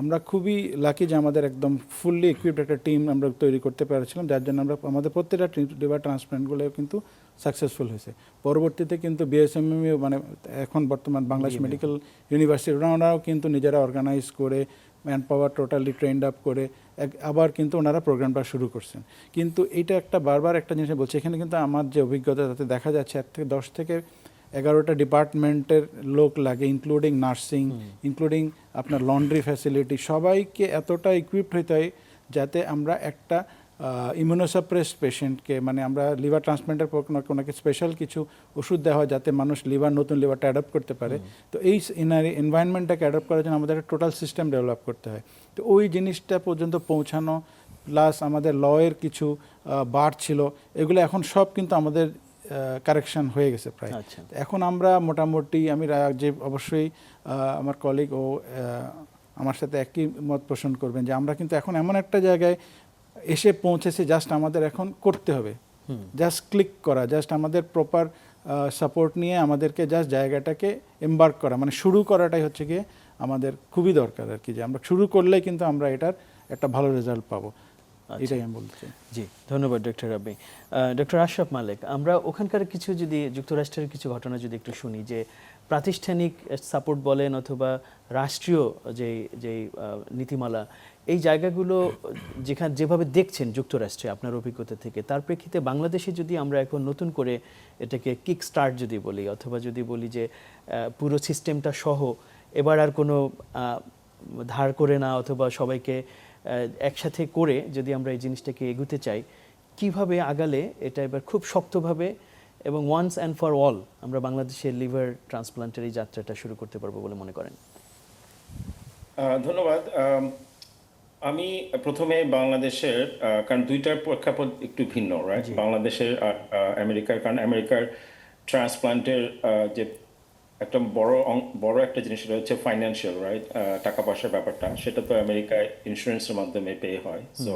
আমরা খুবই লাকি যে আমাদের একদম ফুললি ইকুইপড একটা টিম আমরা তৈরি করতে পেরেছিলাম, যার জন্য আমরা আমাদের প্রত্যেকটা লিভার ট্রান্সপ্ল্যান্টগুলো কিন্তু সাকসেসফুল হয়েছে। পরবর্তীতে কিন্তু বিএসএমএমইউ মানে এখন বর্তমান বাংলাদেশ মেডিকেল ইউনিভার্সিটি ওনারাও কিন্তু নিজেরা অর্গানাইজ করে man power totally trend up করে আবার কিন্তু ওনারা প্রোগ্রামটা শুরু করছেন। কিন্তু এটা একটা বারবার একটা জিনিস বলছে, এখানে কিন্তু আমার যে অভিজ্ঞতা তাতে দেখা যাচ্ছে 10 থেকে 11টা ডিপার্টমেন্টের লোক লাগে, ইনক্লুডিং নার্সিং, ইনক্লুডিং আপনার লন্ড্রি ফ্যাসিলিটি, সবাইকে এতটা ইকুইপড হইতে হয় যাতে আমরা একটা ইমিউনোসাপ্রেস পেশেন্টকে মানে আমরা লিভার ট্রান্সপ্ল্যান্টের পর ওনাকে স্পেশাল কিছু ওষুধ দেওয়া হয় যাতে মানুষ নতুন লিভারটা অ্যাডাপ্ট করতে পারে। তো এই এনভায়রনমেন্টটাকে অ্যাডাপ্ট করার জন্য আমাদের একটা টোটাল সিস্টেম ডেভেলপ করতে হয়। তো ওই জিনিসটা পর্যন্ত পৌঁছানো, প্লাস আমাদের লয়ের কিছু বার ছিল, এগুলো এখন সব কিন্তু আমাদের কারেকশন হয়ে গেছে প্রায়। এখন আমরা মোটামুটি আমি যে অবশ্যই আমার কলিগ ও আমার সাথে একই মত পোষণ করবেন যে আমরা কিন্তু এখন এমন একটা জায়গায় এসে পৌঁছেছে, জাস্ট আমাদের এখন করতে হবে, জাস্ট ক্লিক করা, জাস্ট আমাদের প্রপার সাপোর্ট নিয়ে আমাদেরকে জাস্ট জায়গাটাকে এমবার্ক করা, মানে শুরু করাটাই হচ্ছে গিয়ে আমাদের খুবই দরকার আর কি, যে আমরা শুরু করলেই কিন্তু আমরা এটার একটা ভালো রেজাল্ট পাবো। এটাই আমি বলতে চাই। জি, ধন্যবাদ ডক্টর রাব্বি। ডক্টর আশরাফ মালিক, আমরা ওখানকার কিছু যদি যুক্তরাষ্ট্রের কিছু ঘটনা যদি একটু শুনি, যে প্রাতিষ্ঠানিক সাপোর্ট বলেন অথবা রাষ্ট্রীয় যে নীতিমালা, এই জায়গাগুলো যেভাবে দেখছেন যুক্তরাষ্ট্রে আপনার অভিজ্ঞতা থেকে, তার প্রেক্ষিতে বাংলাদেশে যদি আমরা এখন নতুন করে এটাকে কিক স্টার্ট যদি বলি, অথবা যদি বলি যে পুরো সিস্টেমটা সহ এবার আর কোনো ধার করে না অথবা সবাইকে একসাথে করে যদি আমরা এই জিনিসটাকে এগোতে চাই, কিভাবে আগালে এটা এবার খুব শক্তভাবে এবং ওয়ান্স অ্যান্ড ফর অল আমরা বাংলাদেশের লিভার ট্রান্সপ্লান্টের এই যাত্রাটা শুরু করতে পারবো বলে মনে করেন? ধন্যবাদ। আমি প্রথমে বাংলাদেশের, কারণ দুইটার প্রেক্ষাপট একটু ভিন্ন, রাইট? বাংলাদেশের আর আমেরিকার, কারণ আমেরিকার ট্রান্সপ্লান্টের যে একটা বড় একটা জিনিস, সেটা হচ্ছে ফাইন্যান্সিয়াল, রাইট? টাকা পয়সার ব্যাপারটা, সেটা তো আমেরিকায় ইন্স্যুরেন্সের মাধ্যমে পে হয়। সো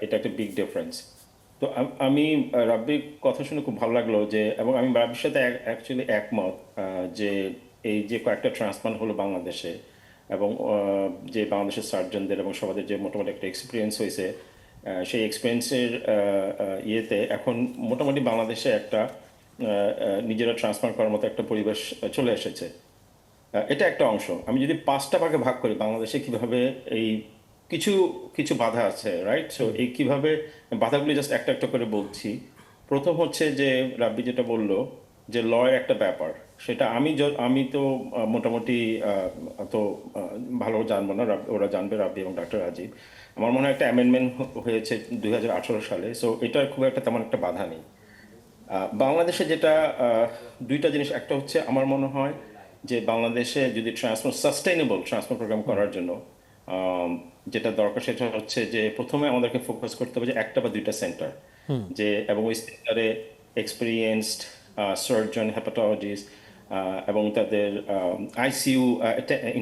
এটা একটা বিগ ডিফারেন্স। তো আমি রাব্বির কথা শুনে খুব ভালো লাগলো যে, এবং আমি রাব্বির সাথে অ্যাকচুয়ালি একমত যে এই যে কয়েকটা ট্রান্সপ্লান্ট হলো বাংলাদেশে, এবং যে বাংলাদেশের সার্জনদের এবং সবাদের যে মোটামুটি একটা এক্সপিরিয়েন্স হয়েছে, সেই এক্সপিরিয়েন্সের ইয়েতে এখন মোটামুটি বাংলাদেশে একটা নিজেরা ট্রান্সপ্লান্ট করার মতো একটা পরিবেশ চলে এসেছে। এটা একটা অংশ। আমি যদি 5টা ভাগে ভাগ করি বাংলাদেশে কিভাবে এই কিছু কিছু বাধা আছে, রাইট? সো এই কিভাবে বাধাগুলি জাস্ট একটা একটা করে বলছি। প্রথম হচ্ছে যে রাব্বি যেটা বললো যে লয়ের একটা ব্যাপার, সেটা আমি তো মোটামুটি অত ভালো জানবো না, ওরা জানবে, রাব্বি এবং ডাক্তার রাজীব। আমার মনে হয় একটা অ্যামেন্ডমেন্ট হয়েছে 2018 সালে। সো এটার খুব একটা তেমন একটা বাধা নেই। বাংলাদেশে যেটা দুইটা জিনিস, একটা হচ্ছে আমার মনে হয় যে বাংলাদেশে যদি সাস্টেইনেবল ট্রান্সপ্লান্ট প্রোগ্রাম করার জন্য যেটা দরকার, সেটা হচ্ছে যে প্রথমে আমাদেরকে ফোকাস করতে হবে যে 1টা বা 2টা সেন্টার, যে এবং ওই সেন্টারে এক্সপিরিয়েন্সড সার্জন, হেপাটোলজিস্ট এবং তাদের আইসিইউ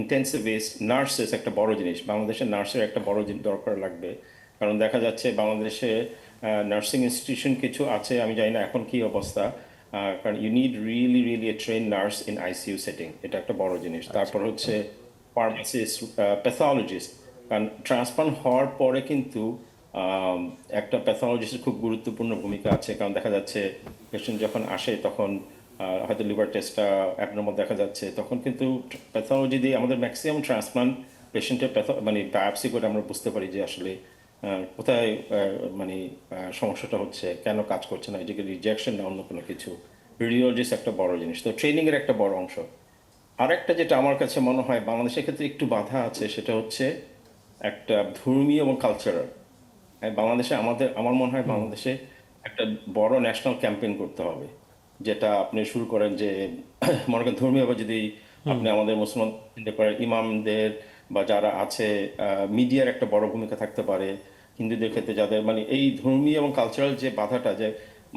ইন্টেন্সিভিস্ট, নার্সেস একটা বড় জিনিস। বাংলাদেশের নার্সের একটা বড় দরকার লাগবে, কারণ দেখা যাচ্ছে বাংলাদেশে নার্সিং ইনস্টিটিউশন কিছু আছে, আমি জানি না এখন কি অবস্থা, কারণ you need really a train nurse in ICU setting, এটা একটা বড় জিনিস। তারপর হচ্ছে ফার্মাসিস্ট, প্যাথোলজিস্ট, কারণ ট্রান্সপ্লান্ট হওয়ার পরে কিন্তু একটা প্যাথোলজিস্টের খুব গুরুত্বপূর্ণ ভূমিকা আছে, কারণ দেখা যাচ্ছে পেশেন্ট যখন আসে তখন হয়তো লিভার টেস্টটা অ্যাবনর্মাল দেখা যাচ্ছে, তখন কিন্তু প্যাথোলজি দিয়ে আমাদের ম্যাক্সিমাম ট্রান্সপ্লান্ট পেশেন্টের মানে বায়োপসি করে আমরা বুঝতে পারি যে আসলে কোথায় মানে সমস্যাটা হচ্ছে, কেন কাজ করছে না, এটাকে রিজেকশন না অন্য কোনো কিছু, রেডিওলজিস্ট একটা বড় জিনিস, তো ট্রেনিং এর একটা বড় অংশ। আরেকটা যেটা আমার কাছে মনে হয় বাংলাদেশের ক্ষেত্রে একটু বাধা আছে, সেটা হচ্ছে একটা ধর্মীয় এবং কালচারাল। বাংলাদেশে আমার মনে হয় বাংলাদেশে একটা বড় ন্যাশনাল ক্যাম্পেইন করতে হবে, যেটা আপনি শুরু করেন যে মনে করেন ধর্মীয়ভাবে যদি আপনি আমাদের মুসলমান চিন্তা করেন, ইমামদের বা যারা আছে, মিডিয়ার একটা বড় ভূমিকা থাকতে পারে হিন্দুদের ক্ষেত্রে, যাদের মানে এই ধর্মীয় এবং কালচারাল যে বাধাটা, যে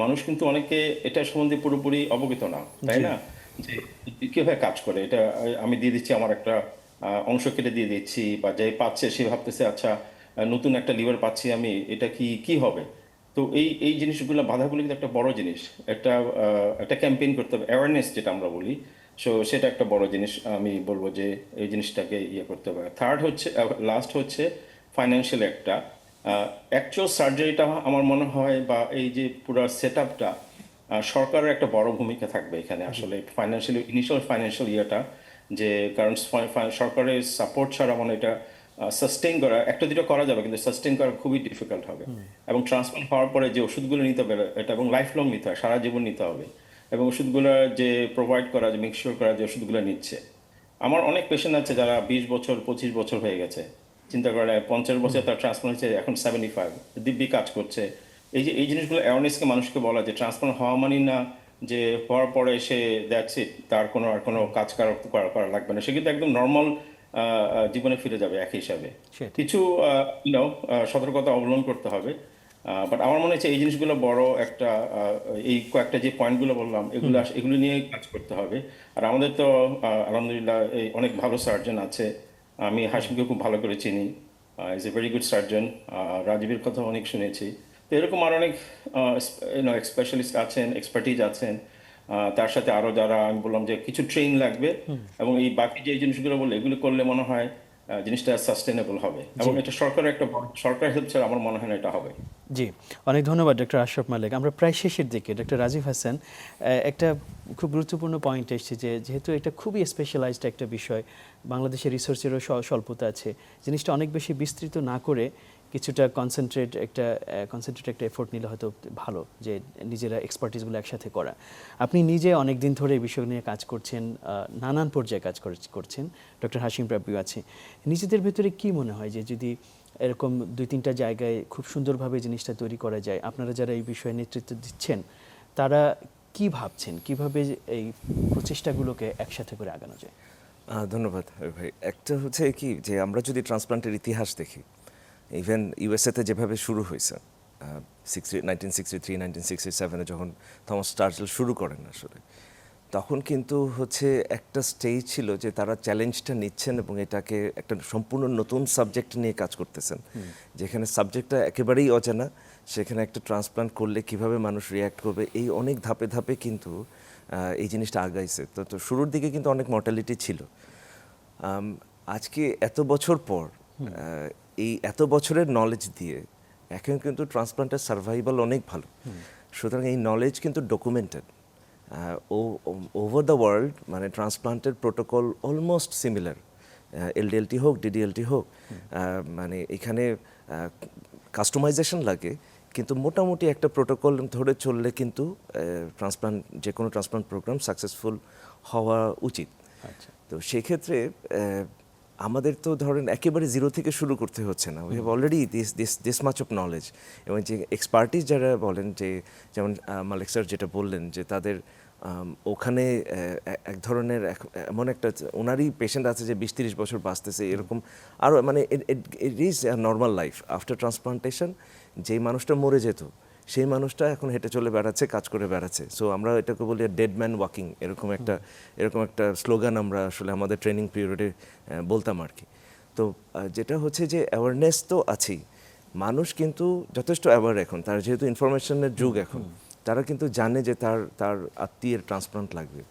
মানুষ কিন্তু অনেকে এটা সম্বন্ধে পুরোপুরি অবগত না, তাই জি। না, যে কিভাবে কাজ করে এটা, আমি দিয়ে দিচ্ছি আমার একটা অংশ কেটে দিয়ে দিচ্ছি, বা যে পাচ্ছে সে ভাবতেছে আচ্ছা নতুন একটা লিভার পাচ্ছি আমি, এটা কি কি হবে। তো এই এই জিনিসগুলো, বাধাগুলো কিন্তু একটা বড় জিনিস, একটা একটা ক্যাম্পেইন করতে হবে, অ্যাওয়ারনেস যেটা আমরা বলি। সো সেটা একটা বড় জিনিস, আমি বলবো যে এই জিনিসটাকে ইয়ে করতে হবে। থার্ড হচ্ছে, লাস্ট হচ্ছে ফাইন্যান্সিয়াল একটা অ্যাকচুয়াল সার্জারিটা আমার মনে হয়, বা এই যে পুরো সেট আপটা, সরকারের একটা বড় ভূমিকা থাকবে এখানে আসলে, ফাইন্যান্সিয়ালি ইনিশিয়াল ফাইন্যান্সিয়াল ইয়েটা, যে কারণ সরকারের সাপোর্ট ছাড়া মানে এটা সাস্টেইন করা, একটা দুটো করা যাবে কিন্তু সাস্টেইন করা খুবই ডিফিকাল্ট হবে। এবং ট্রান্সপ্লান্ট হওয়ার পরে যে ওষুধগুলো নিতে হবে এটা, এবং লাইফ লং নিতে হয়, সারা জীবন নিতে হবে। এবং ওষুধগুলো যে প্রোভাইড করা, যে মেকশিওর করা যে ওষুধগুলো নিচ্ছে। আমার অনেক পেশেন্ট আছে যারা 20 বছর 25 বছর হয়ে গেছে, চিন্তা করে 50 বছর তার ট্রান্সপ্লান্ট হচ্ছে, এখন 75, দিব্যি কাজ করছে। এই যে এই জিনিসগুলো অ্যাওয়ারনেসকে মানুষকে বলা, যে ট্রান্সপ্লান্ট হওয়া মানে না যে হওয়ার পরে সে দ্যাটস ইট, তার কোনো আর কোনো কাজ করা লাগবে না, সে কিন্তু একদম নর্মাল জীবনে ফিরে যাবে এক হিসাবে। সেটাই। কিছু সতর্কতা অবলম্বন করতে হবে। বাট আমার মনে হচ্ছে এই জিনিসগুলো বড় একটা, এই কয়েকটা যে পয়েন্টগুলো বললাম, এগুলো নিয়ে কাজ করতে হবে। আর আমাদের তো আলহামদুলিল্লাহ এই অনেক ভালো সার্জন আছে। আমি হাসিমকে খুব ভালো করে চিনি, is a very good surgeon. রাজীবের কথা অনেক শুনেছি। তো এরকম আর অনেক স্পেশালিস্ট আছেন, এক্সপার্টিজ আছেন। তার সাথে আরো যারা, আমি বললাম যে কিছু ট্রেন লাগবে, এবং এই বাকি যে জিনিসগুলো বললে, এগুলো করলে মনে হয় জিনিসটা সাস্টেনেবল হবে, এবং এটা সরকারের একটা সরকার হেল্প ছাড়া আমার মনে হয় না এটা হবে। জি, অনেক ধন্যবাদ ডক্টর আশরাফ মালিক। আমরা প্রায় শেষের দিকে। ডক্টর রাজীব হাসান, একটা খুব গুরুত্বপূর্ণ পয়েন্ট এসেছে যে যেহেতু এটা খুবই স্পেশালাইজড একটা বিষয়, বাংলাদেশের রিসোর্সেরও স্বল্পতা আছে, জিনিসটা অনেক বেশি বিস্তৃত না করে কিছুটা কনসেন্ট্রেট একটা এফোর্ট নিলে হয়তো ভালো, যে নিজেরা এক্সপার্টিসগুলো একসাথে করা। আপনি নিজে অনেক দিন ধরে এই বিষয় নিয়ে কাজ করছেন, নানান পর্যায়ে কাজ করছেন, ডক্টর হাশিম রাব্বিও আছে। নিজেদের ভেতরে কি মনে হয় যে যদি এরকম 2-3টা জায়গায় খুব সুন্দরভাবে জিনিসটা তৈরি করা যায়, আপনারা যারা এই বিষয়ে নেতৃত্ব দিচ্ছেন তারা কি ভাবছেন, কিভাবে এই প্রচেষ্টাগুলোকে একসাথে করে আগানো যায়? ধন্যবাদ ভাই। একটা হচ্ছে কি, যে আমরা যদি ট্রান্সপ্লান্টের ইতিহাস দেখি, ইভেন ইউএসএতে যেভাবে শুরু হয়েছে 1963 1967-এ যখন থমাস স্টার্জেল শুরু করেন, আসলে তখন কিন্তু হচ্ছে একটা স্টেজ ছিল যে তারা চ্যালেঞ্জটা নিচ্ছেন এবং এটাকে একটা সম্পূর্ণ নতুন সাবজেক্ট নিয়ে কাজ করতেছেন, যেখানে সাবজেক্টটা একেবারেই অজানা, সেখানে একটা ট্রান্সপ্লান্ট করলে কিভাবে মানুষ রিয়্যাক্ট করবে, এই অনেক ধাপে ধাপে কিন্তু এই জিনিসটা আগাইছে। তো শুরুর দিকে কিন্তু অনেক মর্টালিটি ছিল। আজকে এত বছর পর এই এত বছরের নলেজ দিয়ে এখন কিন্তু ট্রান্সপ্লান্টের সার্ভাইভাল অনেক ভালো। সুতরাং এই নলেজ কিন্তু ডকুমেন্টেড ওভার দ্য ওয়ার্ল্ড, মানে ট্রান্সপ্লান্টের প্রোটোকল অলমোস্ট সিমিলার, এলডিএলটি হোক ডিডিএলটি হোক, মানে এখানে কাস্টমাইজেশন লাগে, কিন্তু মোটামুটি একটা প্রোটোকল ধরে চললে কিন্তু ট্রান্সপ্লান্ট, যে কোনো ট্রান্সপ্লান্ট প্রোগ্রাম সাকসেসফুল হওয়া উচিত। আচ্ছা, তো সেক্ষেত্রে আমাদের তো ধরেন একেবারে জিরো থেকে শুরু করতে হচ্ছে না, we have already this much of knowledge. এবং যে এক্সপার্টিস যারা বলেন, যে যেমন মালিক স্যার যেটা বললেন, যে তাদের ওখানে এক ধরনের এমন একটা, ওনারই পেশেন্ট আছে যে 20-30 বছর বাঁচতেছে, এরকম আরও, মানে it is normal life after transplantation. যেই মানুষটা মরে যেত, সেই মানুষটা এখন হেঁটে চলে বেড়াচ্ছে, কাজ করে বেড়াচ্ছে। সো আমরা এটাকে বলি ডেড ম্যান ওয়াকিং, এরকম একটা স্লোগান আমরা আসলে আমাদের ট্রেনিং পিরিয়ডে বলতাম আর কি। তো যেটা হচ্ছে যে অ্যাওয়ারনেস তো আছেই, মানুষ কিন্তু যথেষ্ট অ্যাওয়ার এখন, তার যেহেতু ইনফরমেশনের যুগ এখন, তারা কিন্তু জানে যে তার আত্মীয়ের ট্রান্সপ্লান্ট লাগবে।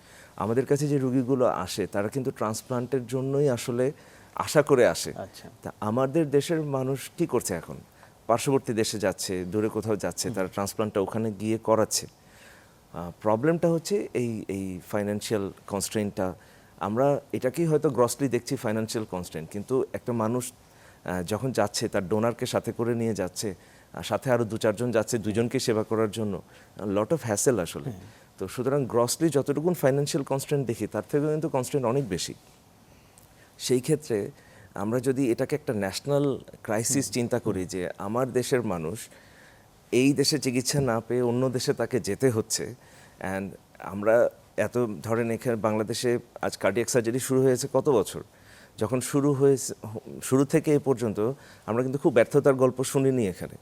আমাদের কাছে যে রুগীগুলো আসে, তারা কিন্তু ট্রান্সপ্লান্টের জন্যই আসলে আশা করে আসে। আচ্ছা, তা আমাদের দেশের মানুষ কি করছে এখন, পার্শ্ববর্তী দেশে যাচ্ছে, দূরে কোথাও যাচ্ছে, তারা ট্রান্সপ্লান্টটা ওখানে গিয়ে করাচ্ছে। প্রবলেমটা হচ্ছে এই ফাইন্যান্সিয়াল কনস্ট্রেন্টটা। আমরা এটাকেই হয়তো গ্রসলি দেখছি ফাইন্যান্সিয়াল কনস্ট্রেন্ট, কিন্তু একটা মানুষ যখন যাচ্ছে তার ডোনারকে সাথে করে নিয়ে যাচ্ছে, সাথে আরও 2-4 জন যাচ্ছে, 2জনকে সেবা করার জন্য, লট অফ হ্যাসেল আসলে। তো সুতরাং গ্রসলি যতটুকু ফাইন্যান্সিয়াল কনস্ট্রেন্ট দেখি তার থেকেও কিন্তু কনস্ট্রেন্ট অনেক বেশি। সেই ক্ষেত্রে আমরা যদি এটাকে একটা ন্যাশনাল ক্রাইসিস চিন্তা করি যে আমার দেশের মানুষ এই দেশে চিকিৎসা না পেয়ে অন্য দেশে তাকে যেতে হচ্ছে, অ্যান্ড আমরা এত ধরেন এখানে বাংলাদেশে আজ কার্ডিয়াক সার্জারি শুরু হয়েছে কত বছর, যখন শুরু থেকে এ পর্যন্ত আমরা কিন্তু খুব ব্যর্থতার গল্প শুনিনি এখানে।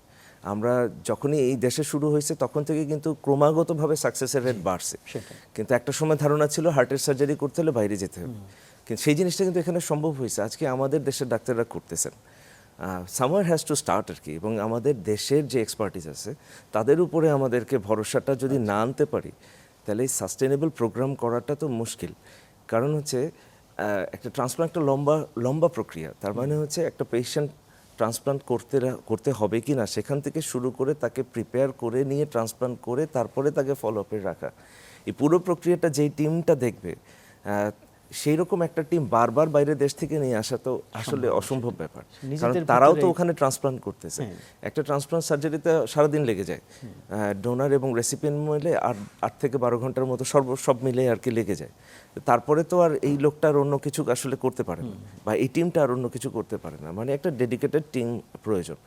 আমরা যখনই এই দেশে শুরু হয়েছে তখন থেকে কিন্তু ক্রমাগতভাবে সাকসেসের রেট বাড়ছে, কিন্তু একটা সময় ধারণা ছিল হার্টের সার্জারি করতে হলে বাইরে যেতে হবে, কিন্তু সেই জিনিসটা কিন্তু এখানে সম্ভব হয়েছে, আজকে আমাদের দেশের ডাক্তাররা করতেছেন। সামওয়্যার হ্যাজ টু স্টার্ট আর কি, এবং আমাদের দেশের যে এক্সপার্টিস আছে তাদের উপরে আমাদেরকে ভরসাটা যদি না আনতে পারি তাহলে এই সাস্টেনেবল প্রোগ্রাম করাটা তো মুশকিল। কারণ হচ্ছে একটা ট্রান্সপ্লান্ট একটা লম্বা প্রক্রিয়া, তার মানে হচ্ছে একটা পেশেন্ট ট্রান্সপ্লান্ট করতে হবে কি না সেখান থেকে শুরু করে তাকে প্রিপেয়ার করে নিয়ে ট্রান্সপ্লান্ট করে তারপরে তাকে ফলো আপে রাখা, এই পুরো প্রক্রিয়াটা যেই টিমটা দেখবে সেই রকম একটা টিম বারবার বাইরের দেশ থেকে নিয়ে আসা তো আসলে অসম্ভব ব্যাপার, কারণ তারাও তো ওখানে ট্রান্সপ্লান্ট করতেছে। একটা ট্রান্সপ্লান্ট সার্জারিতে সারাদিন লেগে যায়, ডোনার এবং রেসিপিয়েন্ট মিলে 8 থেকে 12 ঘন্টার মতো সব মিলে আর কি লেগে যায়। তারপরে তো আর এই লোকটার অন্য কিছু আসলে করতে পারে না, বা এই টিমটা আর অন্য কিছু করতে পারে না, মানে একটা ডেডিকেটেড টিম প্রয়োজন,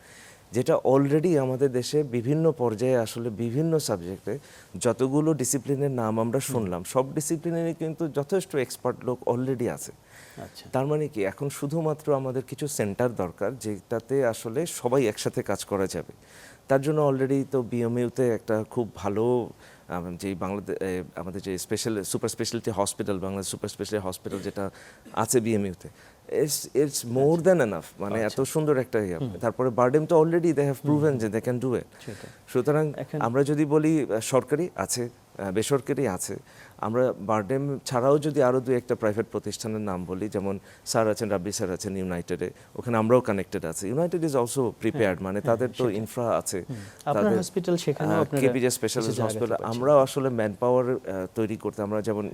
যেটা অলরেডি আমাদের দেশে বিভিন্ন পর্যায়ে আসলে বিভিন্ন সাবজেক্টে যতগুলো ডিসিপ্লিনের নাম আমরা শুনলাম সব ডিসিপ্লিনেরই কিন্তু যথেষ্ট এক্সপার্ট লোক অলরেডি আছে। তার মানে কি এখন শুধুমাত্র আমাদের কিছু সেন্টার দরকার যেটাতে আসলে সবাই একসাথে কাজ করা যাবে। তার জন্য অলরেডি তো বিএমইউতে একটা খুব ভালো যে আমাদের যে super speciality hospital, Bangladesh super speciality hospital যেটা আছে বিএমইউতে, ইটস মোর দ্যান এনাফ, মানে এত সুন্দর একটা ইয়ে। তারপরে বারডেম তো অলরেডি দে হ্যাভ প্রুভেন যে দে ক্যান ডু ইট। সুতরাং আমরা যদি বলি সরকারি আছে, বেসরকারি আছে, আমরা বারডেম ছাড়াও যদি আরও 2-1টা প্রাইভেট প্রতিষ্ঠানের নাম বলি, যেমন স্যার আছেন, রাব্বি স্যার আছেন ইউনাইটেডে, ওখানে আমরাও কানেক্টেড আছি। ইউনাইটেড ইজ অলসো প্রিপেয়ার্ড, মানে তাদের তো ইনফ্রা আছে, আপনার হসপিটাল সেখানেও আপনারা কেপিজে স্পেশালিস্ট হসপিটাল, আমরাও আসলে ম্যান পাওয়ার তৈরি করতে আমরা যেমন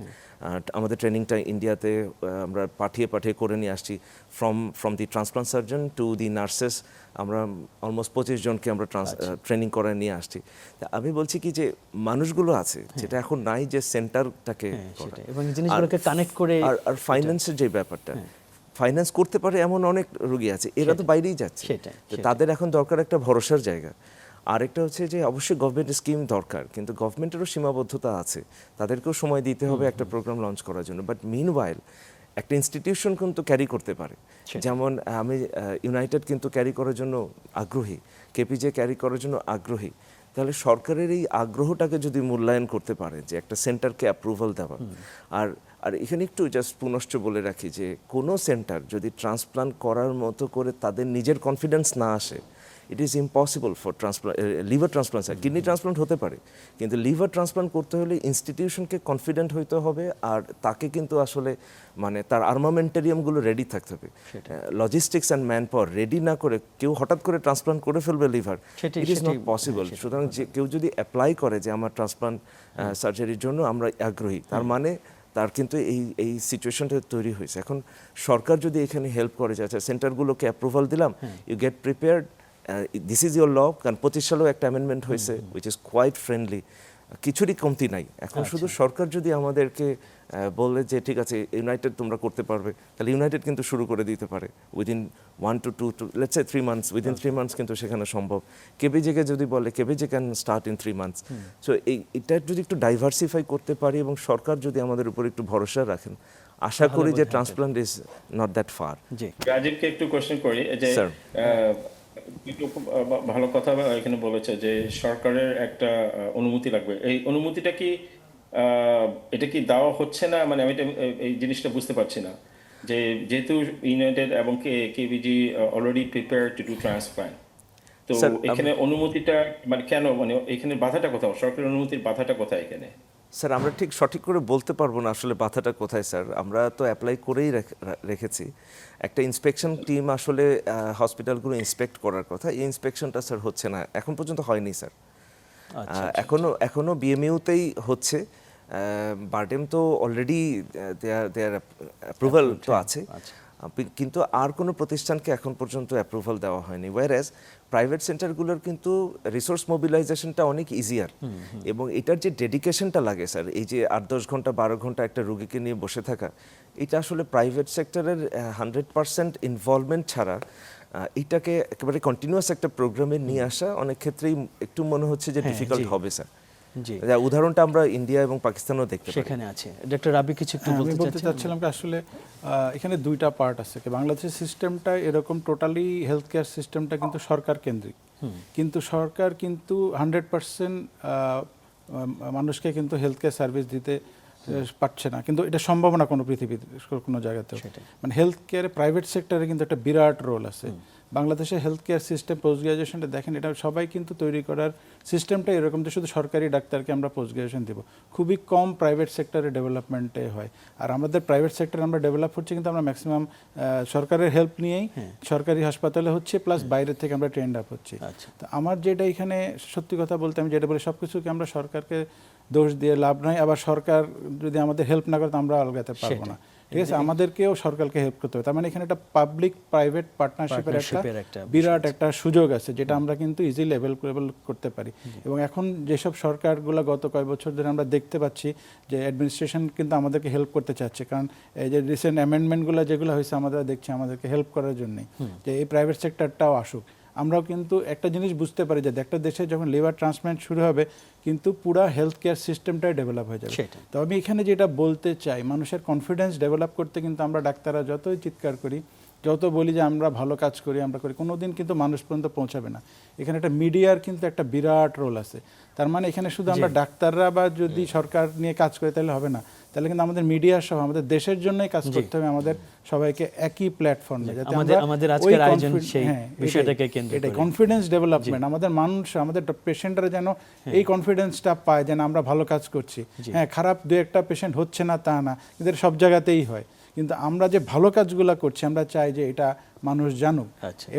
আমাদের ট্রেনিংটা ইন্ডিয়াতে আমরা পাঠিয়ে করে নিয়ে আসছি, from the transplant surgeon to the nurses, আমরা অলমোস্ট 25 জনকে আমরা ট্রেনিং করায় নিয়ে আসছি। তা আমি বলছি কি যে মানুষগুলো আছে যেটা এখন নাই, যে সেন্টারটাকে এবং জিনিসগুলোকে কানেক্ট করে, আর ফাইন্যান্সের যে ব্যাপারটা, ফাইন্যান্স করতে পারে এমন অনেক রোগী আছে, এরা তো বাইরেই যাচ্ছে, তাদের এখন দরকার একটা ভরসার জায়গা। আরেকটা হচ্ছে যে অবশ্যই গভর্নমেন্ট স্কিম দরকার, কিন্তু গভর্নমেন্টেরও সীমাবদ্ধতা আছে, তাদেরকেও সময় দিতে হবে একটা প্রোগ্রাম লঞ্চ করার জন্য। বাট মিনওয়াইল একটা ইনস্টিটিউশন কিন্তু ক্যারি করতে পারে, যেমন আমি ইউনাইটেড কিন্তু ক্যারি করার জন্য আগ্রহী, কেপিজে ক্যারি করার জন্য আগ্রহী। তাহলে সরকারের এই আগ্রহটাকে যদি মূল্যায়ন করতে পারে, যে একটা সেন্টারকে অ্যাপ্রুভাল দেওয়া, আর এখানে একটু জাস্ট পুনশ্চ বলে রাখি যে কোনো সেন্টার যদি ট্রান্সপ্লান্ট করার মতো করে তাদের নিজের কনফিডেন্স না আসে, it is impossible for liver transplant, kidney transplant হতে পারে, কিন্তু লিভার ট্রান্সপ্লান্ট করতে হলে ইনস্টিটিউশনকে কনফিডেন্ট হইতে হবে, আর তাকে কিন্তু আসলে মানে তার আর্মামেন্টারিয়ামগুলো রেডি থাকতে হবে। Logistics and man power ready না করে কেউ হঠাৎ করে ট্রান্সপ্লান্ট করে ফেলবে liver, it is not possible. সুতরাং যে কেউ যদি অ্যাপ্লাই করে যে আমার ট্রান্সপ্লান্ট সার্জারির জন্য আমরা আগ্রহী, তার মানে তার কিন্তু এই সিচুয়েশনটা তৈরি হয়েছে। এখন সরকার যদি এখানে হেল্প করে, যে আচ্ছা সেন্টারগুলোকে অ্যাপ্রুভাল দিলাম, you get prepared, this is your law, কারণ 25 সালেও একটা অ্যামেন্ডমেন্ট হয়েছে উইচ ইজ কোয়াইট ফ্রেন্ডলি, কিছুরই কমতি নাই। এখন শুধু সরকার যদি আমাদেরকে বলে যে ঠিক আছে ইউনাইটেড তোমরা করতে পারবে, তাহলে ইউনাইটেড কিন্তু শুরু করে দিতে পারে within 1 to 2 to let's say 3 months, within 3 months কিন্তু সেখানে সম্ভব। কেবিজেকে যদি বলে KBJ can start in 3 months। So এটা যদি একটু ডাইভার্সিফাই করতে পারি এবং সরকার যদি আমাদের উপর একটু ভরসা রাখেন, আশা করি যে transplant is not that far. রাজীবকে একটু কোশ্চেন করি যে একটু ভালো কথা এখানে বলেছে যে সরকারের একটা অনুমতি লাগবে, এই অনুমতিটা কি এটা কি দেওয়া হচ্ছে না? মানে আমি এই জিনিসটা বুঝতে পারছি না, যে যেহেতু ইউনাইটেড এবং KVG already prepare to do transplant, তো এখানে অনুমতিটা মানে কেন, মানে এখানে বাধাটা কোথাও, সরকারের অনুমতির বাধাটা কোথায় এখানে? স্যার আমরা ঠিক সঠিক করে বলতে পারবো না আসলে বাধাটা কোথায় স্যার। আমরা তো অ্যাপ্লাই করেই রেখেছি, একটা ইন্সপেকশন টিম আসলে হসপিটালগুলো ইন্সপেক্ট করার কথা, এই ইন্সপেকশনটা স্যার হচ্ছে না, এখন পর্যন্ত হয়নি স্যার। এখনো বিএমইউতেই হচ্ছে, বারডেম তো অলরেডি দেয়ার অ্যাপ্রুভাল তো আছে, কিন্তু আর কোনো প্রতিষ্ঠানকে এখন পর্যন্ত অ্যাপ্রুভাল দেওয়া হয়নি, ওয়ারএজ প্রাইভেট সেন্টারগুলোর কিন্তু রিসোর্স মোবিলাইজেশনটা অনেক ইজিয়ার, এবং এটার যে ডেডিকেশনটা লাগে স্যার, এই যে 8-10 ঘন্টা 12 ঘন্টা একটা রুগীকে নিয়ে বসে থাকা, এটা আসলে প্রাইভেট সেক্টরের 100% ইনভলভমেন্ট ছাড়া এটাকে একেবারে কন্টিনিউয়াস একটা প্রোগ্রামে নিয়ে আসা অনেক ক্ষেত্রেই একটু মনে হচ্ছে যে ডিফিকাল্ট হবে স্যার। জি, উদাহরণটা আমরা ইন্ডিয়া এবং পাকিস্তানেও দেখতে পাই। সেখানে আছে। ডক্টর রাবি কিছু একটু আমি বলতে বলতে চাচ্ছিলাম কি আসলে এখানে দুইটা পার্ট আছে। বাংলাদেশের সিস্টেমটা এরকম, টোটালি হেলথ কেয়ার সিস্টেমটা কিন্তু সরকার কেন্দ্রিক, কিন্তু সরকার কিন্তু 100% মানুষকে কিন্তু হেলথ কেয়ার সার্ভিস দিতে পারছে না, কিন্তু এটা সম্ভব না কোনো পৃথিবীর কোনো জায়গাতেও। মানে হেলথ কেয়ারে প্রাইভেট সেক্টরে কিন্তু একটা বিরাট রোল আছে। বাংলাদেশের হেলথ কেয়ার সিস্টেম পোস্ট গ্রাজুয়েশনটা দেখেন, এটা সবাই কিন্তু তৈরি করার সিস্টেমটা এরকম যে শুধু সরকারি ডাক্তারকে আমরা পোস্ট গ্রাজুয়েশন দেবো, খুবই কম প্রাইভেট সেক্টরে ডেভেলপমেন্টে হয়। আর আমাদের প্রাইভেট সেক্টরে আমরা ডেভেলপ হচ্ছে কিন্তু আমরা ম্যাক্সিমাম সরকারের হেল্প নিয়েই সরকারি হাসপাতালে হচ্ছে, প্লাস বাইরে থেকে আমরা ট্রেন্ড আপ হচ্ছি। তো আমার যেটা এখানে সত্যি কথা বলতে আমি যেটা বলি, সব কিছুকে আমরা সরকারকে দোষ দিয়ে লাভ নাই। আবার সরকার যদি আমাদের হেল্প না করে তো আমরা আলগাতে পারবো না, ঠিক আছে? আমাদেরকেও সরকারকে হেল্প করতে হবে। তার মানে এখানে একটা পাবলিক প্রাইভেট পার্টনারশিপের একটা বিরাট একটা সুযোগ আছে, যেটা আমরা কিন্তু ইজিলি অ্যাভেলেবল করতে পারি। এবং এখন যেসব সরকারগুলো গত কয়েক বছর ধরে আমরা দেখতে পাচ্ছি যে অ্যাডমিনিস্ট্রেশন কিন্তু আমাদেরকে হেল্প করতে চাচ্ছে, কারণ এই যে রিসেন্ট অ্যামেন্ডমেন্টগুলো যেগুলো হয়েছে আমরা দেখছি আমাদেরকে হেল্প করার জন্যই, যে এই প্রাইভেট সেক্টরটাও আসুক। আমরাও কিন্তু একটা জিনিস বুঝতে পারি যে একটা দেশে যখন লিভার ট্রান্সপ্ল্যান্ট শুরু হবে কিন্তু পুরা হেলথ কেয়ার সিস্টেমটাই ডেভেলপ হয়ে যাবে। তো আমি এখানে যেটা বলতে চাই, মানুষের কনফিডেন্স ডেভেলপ করতে কিন্তু আমরা ডাক্তাররা যতই চিৎকার করি, যত বলি যে আমরা ভালো কাজ করি, আমরা করি, কোনো দিন কিন্তু মানুষ পর্যন্ত পৌঁছাবে না। এখানে একটা মিডিয়ার কিন্তু একটা বিরাট রোল আছে। তার মানে এখানে শুধু আমরা ডাক্তাররা বা যদি সরকার নিয়ে কাজ করি তাহলে হবে না, তাহলে কিন্তু আমাদের মিডিয়া সহ আমাদের দেশের জন্যই কাজ করতে হবে, আমাদের সবাইকে একই প্ল্যাটফর্মে, যাতে আমাদের আজকের আয়োজন সেই বিষয়টাকে কেন্দ্র করে কনফিডেন্স ডেভেলপমেন্ট, আমাদের মানুষ, আমাদের পেশেন্টরা যেন এই কনফিডেন্সটা পায় যেন আমরা ভালো কাজ করছি। হ্যাঁ, খারাপ দু একটা পেশেন্ট হচ্ছে না তা না, কিন্তু সব জায়গাতেই হয়, কিন্তু আমরা যে ভালো কাজগুলো করছি আমরা চাই যে এটা মানুষ জানুক।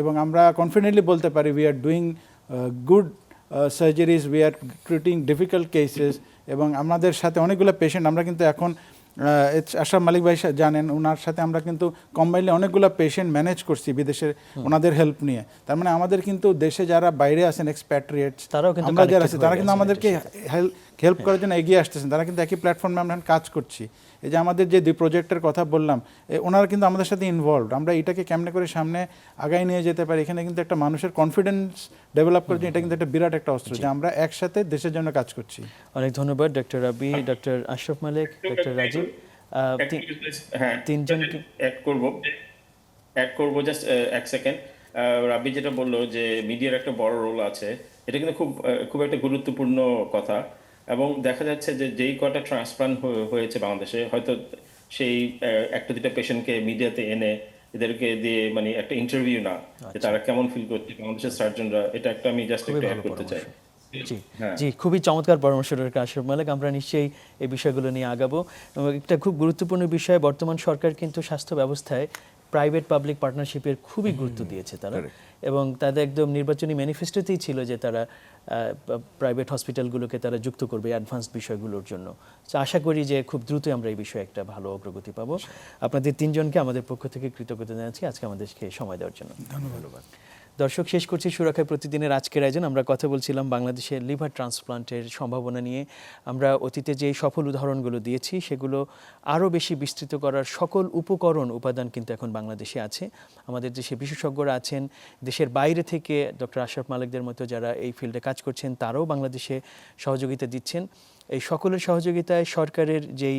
এবং আমরা কনফিডেন্টলি বলতে পারি we are doing good surgeries, we are treating difficult cases, এবং আমাদের সাথে অনেকগুলো পেশেন্ট আমরা কিন্তু এখন আশরাফ মালিক ভাই জানেন, ওনার সাথে আমরা কিন্তু কম্বাইনলি অনেকগুলো পেশেন্ট ম্যানেজ করছি বিদেশের ওনাদের হেল্প নিয়ে। তার মানে আমাদের কিন্তু দেশে যারা বাইরে আছেন এক্সপ্যাট্রিয়েটস, আমরা যারা আছি তারা কিন্তু আমাদেরকে হেল্প করার জন্য এগিয়ে আসতেছেন, তারা কিন্তু একই প্ল্যাটফর্মে আমরা কাজ করছি। এই যে আমাদের যে 2 প্রজেক্টের কথা বললাম, ওনারা কিন্তু আমাদের সাথে ইনভলভড। আমরা এটাকে কেমনে করে সামনে আগায় নিয়ে যেতে পারি, এখানে কিন্তু একটা মানুষের কনফিডেন্স ডেভেলপ করার জন্য এটা কিন্তু একটা বিরাট একটা অস্ত্র, যে আমরা একসাথে দেশের জন্য কাজ করছি। অনেক ধন্যবাদ ডক্টর রাবি, ডক্টর আশরাফ মালিক, ডক্টর রাজীব, তিনজনকে অ্যাড করব জাস্ট এক সেকেন্ড। রাবি যেটা বললো যে মিডিয়ার একটা বড় রোল আছে, এটা কিন্তু খুব একটা গুরুত্বপূর্ণ কথা। এবং দেখা যাচ্ছে যে যেই কটা ট্রান্সপ্লান্ট হয়েছে বাংলাদেশে, হয়তো সেই একটা দুটা পেশেন্টকে মিডিয়াতে এনে এদেরকে দিয়ে মানে একটা ইন্টারভিউ না, যে তারা কেমন ফিল করছে বাংলাদেশের সার্জনরা, এটা একটা আমি জাস্ট একটু অ্যাড করতে চাই। জি, খুবই চমৎকার পরামর্শ ডক্টর আশরাফ মালিক। আমরা নিশ্চয়ই এই বিষয়গুলো নিয়ে আগাবো। একটা খুব গুরুত্বপূর্ণ বিষয়, বর্তমান সরকার কিন্তু স্বাস্থ্য ব্যবস্থায় প্রাইভেট পাবলিক পার্টনারশিপের খুবই গুরুত্ব দিয়েছে তারা, এবং তাদের একদম নির্বাচনী ম্যানিফেস্টোতেই ছিল যে তারা প্রাইভেট হসপিটালগুলোকে তারা যুক্ত করবে অ্যাডভান্স বিষয়গুলোর জন্য। তো আশা করি যে খুব দ্রুতই আমরা এই বিষয়ে একটা ভালো অগ্রগতি পাবো। আপনাদের তিনজনকে আমাদের পক্ষ থেকে কৃতজ্ঞতা জানাচ্ছি আজকে আমাদেরকে সময় দেওয়ার জন্য। ধন্যবাদ। দর্শক, শেষ করছি সুরক্ষায় প্রতিদিনের আজকের আয়োজন। আমরা কথা বলছিলাম বাংলাদেশের লিভার ট্রান্সপ্লান্টের সম্ভাবনা নিয়ে। আমরা অতীতে যে সফল উদাহরণগুলো দিয়েছি সেগুলো আরও বেশি বিস্তৃত করার সকল উপকরণ উপাদান কিন্তু এখন বাংলাদেশে আছে। আমাদের দেশে বিশেষজ্ঞরা আছেন, দেশের বাইরে থেকে ডক্টর আশরাফ মালিকদের মতো যারা এই ফিল্ডে কাজ করছেন তারাও বাংলাদেশে সহযোগিতা দিচ্ছেন। এই সকলের সহযোগিতায় সরকারের যেই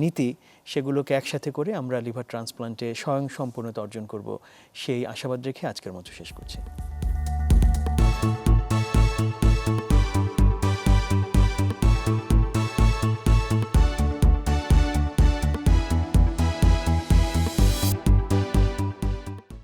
নীতি সেগুলোকে একসাথে করে আমরা লিভার ট্রান্সপ্লান্টে স্বয়ংসম্পূর্ণতা অর্জন করব, সেই আশাবাদ রেখে আজকের মতো শেষ করছি।